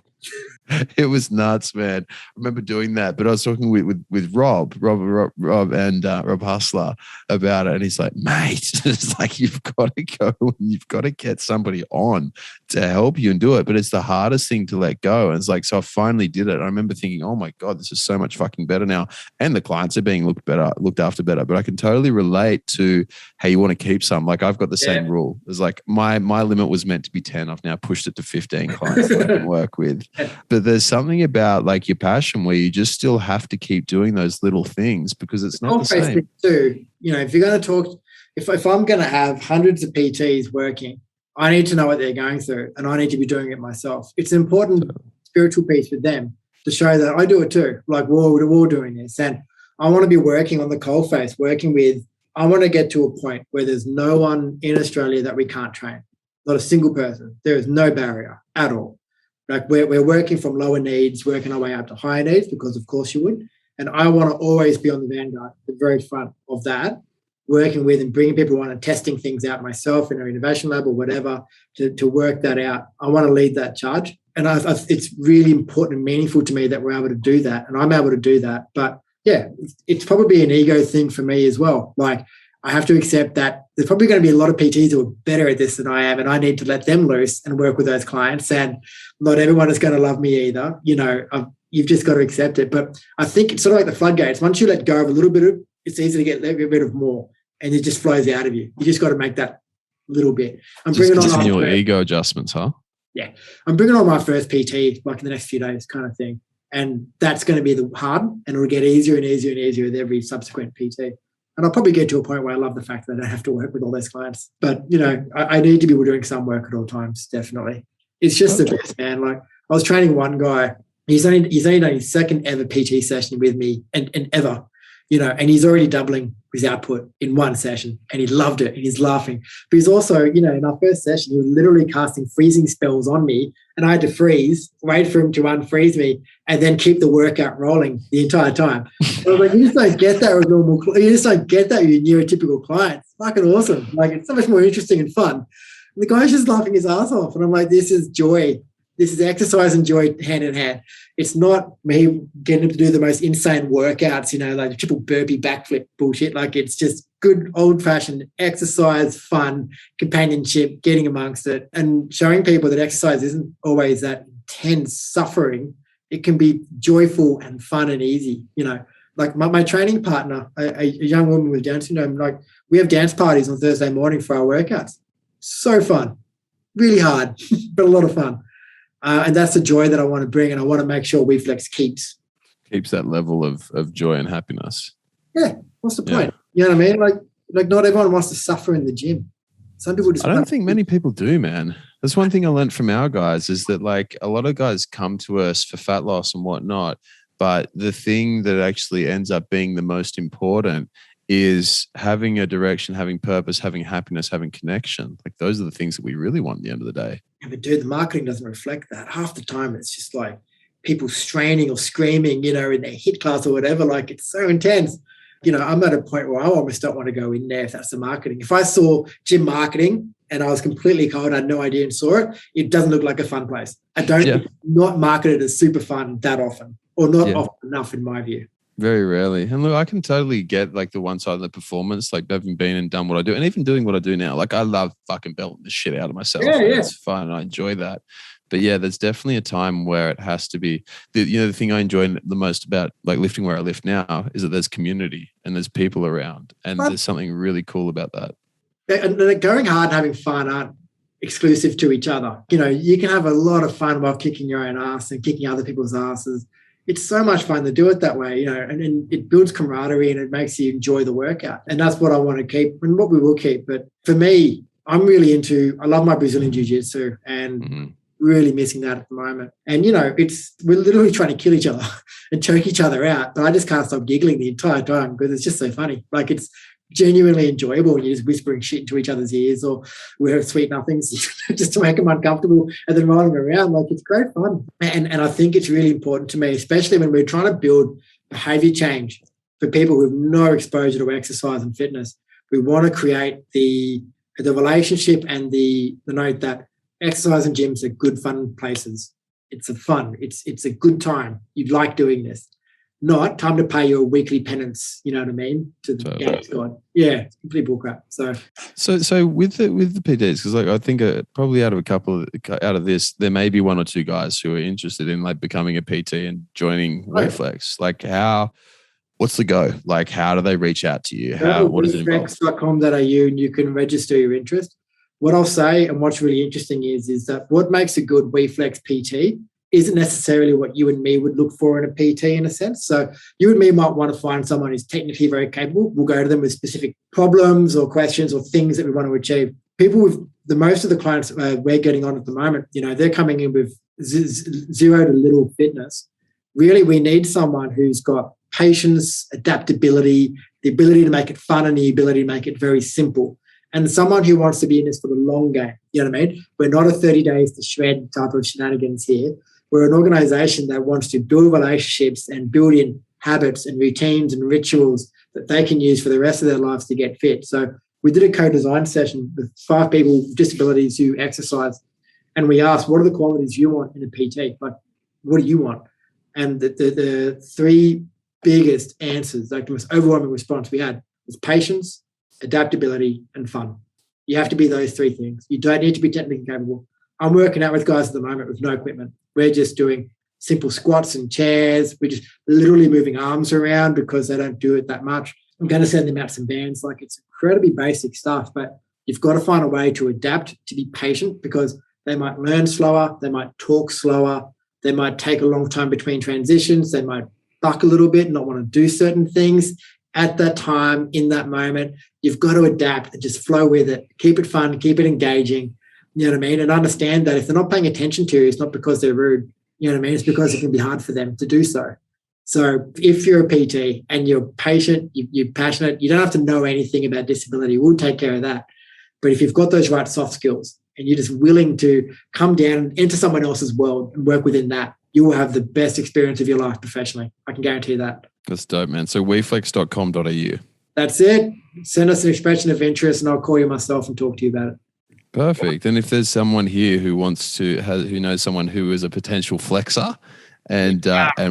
It was nuts, man. I remember doing that, but I was talking with Rob and Rob Hustler about it, and he's like, mate, it's like you've got to go and you've got to get somebody on to help you and do it. But it's the hardest thing to let go. And it's like, so I finally did it. I remember thinking, oh my God, this is so much fucking better now. And the clients are being looked after better. But I can totally relate to how you want to keep some. Like I've got the same rule. It's like my limit was meant to be 10. I've now pushed it to 15 clients that I can work with. But there's something about like your passion where you just still have to keep doing those little things because it's not the same. Too, if you're going to talk, if I'm going to have hundreds of PTs working, I need to know what they're going through and I need to be doing it myself. It's important spiritual piece with them to show that I do it too. Like we're all doing this. And I want to be working on the coalface, I want to get to a point where there's no one in Australia that we can't train. Not a single person. There is no barrier at all. Like we're working from lower needs, working our way up to higher needs, because of course you would. And I want to always be on the vanguard, the very front of that, working with and bringing people on and testing things out myself in our innovation lab or whatever to work that out. I want to lead that charge. And it's really important and meaningful to me that we're able to do that. And I'm able to do that. But yeah, it's probably an ego thing for me as well. Like I have to accept that there's probably going to be a lot of PTs who are better at this than I am, and I need to let them loose and work with those clients. And not everyone is going to love me either. You've just got to accept it. But I think it's sort of like the floodgates. Once you let go of a little bit of, it's easy to get rid of more, and it just flows out of you. You just got to make that little bit. I'm bringing on continual ego adjustments, huh? Yeah, I'm bringing on my first PT like in the next few days, kind of thing. And that's going to be the hard, and it'll get easier and easier and easier with every subsequent PT. And I'll probably get to a point where I love the fact that I don't have to work with all those clients. But, I need to be doing some work at all times, definitely. It's just the best, man. Like I was training one guy. He's only done his second ever PT session with me and ever, and he's already doubling his output in one session, and he loved it and he's laughing. But he's also, in our first session, he was literally casting freezing spells on me, and I had to freeze, wait for him to unfreeze me, and then keep the workout rolling the entire time. So like, you just don't get that with you just don't get that with your neurotypical clients. It's fucking awesome. Like it's so much more interesting and fun. And the guy's just laughing his ass off, and I'm like, this is joy. This is exercise and joy hand in hand. It's not me getting him to do the most insane workouts, like the triple burpee backflip bullshit. Like it's just good old-fashioned exercise, fun, companionship, getting amongst it, and showing people that exercise isn't always that intense suffering. It can be joyful and fun and easy. Like my training partner, a young woman with Down syndrome, like we have dance parties on Thursday morning for our workouts. So fun, really hard, but a lot of fun. And that's the joy that I want to bring, and I want to make sure WeFlex keeps that level of joy and happiness. Yeah, what's the point? You know what I mean? Like not everyone wants to suffer in the gym. Some people just. I don't think many people do, man. That's one thing I learned from our guys is that like a lot of guys come to us for fat loss and whatnot, but the thing that actually ends up being the most important is having a direction, having purpose, having happiness, having connection. Like those are the things that we really want at the end of the day. Yeah, but dude, the marketing doesn't reflect that. Half the time it's just like people straining or screaming, in their HIIT class or whatever. Like it's so intense. I'm at a point where I almost don't want to go in there if that's the marketing. If I saw gym marketing and I was completely cold, I had no idea and saw it, it doesn't look like a fun place. It's not marketed as super fun that often, or not often enough in my view. Very rarely. And look, I can totally get like the one side of the performance, like having been and done what I do, and even doing what I do now. Like I love fucking belting the shit out of myself. Yeah. It's fun. I enjoy that. But yeah, there's definitely a time where it has to be the thing I enjoy the most about like lifting where I lift now is that there's community and there's people around, and there's something really cool about that. And going hard and having fun aren't exclusive to each other. You can have a lot of fun while kicking your own ass and kicking other people's asses. It's so much fun to do it that way, and it builds camaraderie and it makes you enjoy the workout. And that's what I want to keep and what we will keep. But for me, I love my Brazilian Jiu-Jitsu and really missing that at the moment. And, we're literally trying to kill each other and choke each other out. But I just can't stop giggling the entire time because it's just so funny. Like it's genuinely enjoyable when you're just whispering shit into each other's ears or we're sweet nothings just to make them uncomfortable and then rolling around. Like it's great fun. And I think it's really important to me, especially when we're trying to build behavior change for people who have no exposure to exercise and fitness. We want to create the relationship and the note that exercise and gyms are good, fun places. It's a good time. You'd like doing this. Not time to pay your weekly penance, you know what I mean, to the games god. Yeah, it's complete bullcrap. So with the PTs, because like I think probably out of this, there may be one or two guys who are interested in like becoming a PT and joining WeFlex. Like what's the go? Like how do they reach out to you? What does it involve? WeFlex.com.au and you can register your interest. What I'll say and what's really interesting is that what makes a good WeFlex PT isn't necessarily what you and me would look for in a PT in a sense. So you and me might want to find someone who's technically very capable. We'll go to them with specific problems or questions or things that we want to achieve. people with the most of the clients we're getting on at the moment, they're coming in with zero to little fitness. Really, we need someone who's got patience, adaptability, the ability to make it fun and the ability to make it very simple. And someone who wants to be in this for the long game. You know what I mean? We're not a 30 days to shred type of shenanigans here. We're an organization that wants to build relationships and build in habits and routines and rituals that they can use for the rest of their lives to get fit. So we did a co-design session with 5 people with disabilities who exercise. And we asked, what are the qualities you want in a PT? Like, what do you want? And the 3 biggest answers, like the most overwhelming response we had, was patience, adaptability, and fun. You have to be those 3 things. You don't need to be technically capable. I'm working out with guys at the moment with no equipment. We're just doing simple squats and chairs. We're just literally moving arms around because they don't do it that much. I'm going to send them out some bands. Like, it's incredibly basic stuff, but you've got to find a way to adapt, to be patient, because they might learn slower, they might talk slower, they might take a long time between transitions, they might buck a little bit, not want to do certain things at that time, in that moment. You've got to adapt and just flow with it. Keep it fun, keep it engaging, you know what I mean? And understand that if they're not paying attention to you, it's not because they're rude, you know what I mean? It's because it can be hard for them to do so. So if you're a PT and you're patient, you're passionate, you don't have to know anything about disability. We'll take care of that. But if you've got those right soft skills and you're just willing to come down into someone else's world and work within that, you will have the best experience of your life professionally. I can guarantee that. That's dope, man. So weflex.com.au. That's it. Send us an expression of interest and I'll call you myself and talk to you about it. Perfect. And if there's someone here who who knows someone who is a potential flexor and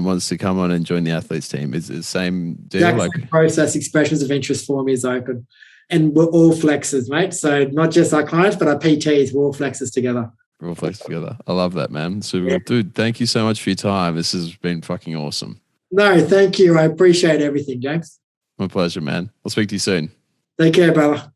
wants to come on and join the athletes team, is it the same deal? Exact process. Expressions of interest form is open. And we're all flexors, mate. So not just our clients, but our PTs, we're all flexors together. We're all flexors together. I love that, man. So, dude, thank you so much for your time. This has been fucking awesome. No, thank you. I appreciate everything, James. My pleasure, man. I'll speak to you soon. Take care, brother.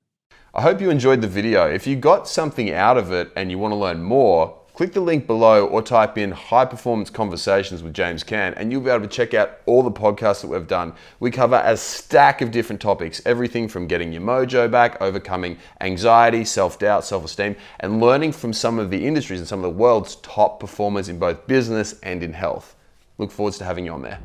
I hope you enjoyed the video. If you got something out of it and you want to learn more, click the link below or type in High Performance Conversations with James Can and you'll be able to check out all the podcasts that we've done. We cover a stack of different topics, everything from getting your mojo back, overcoming anxiety, self-doubt, self-esteem, and learning from some of the industries and some of the world's top performers in both business and in health. Look forward to having you on there.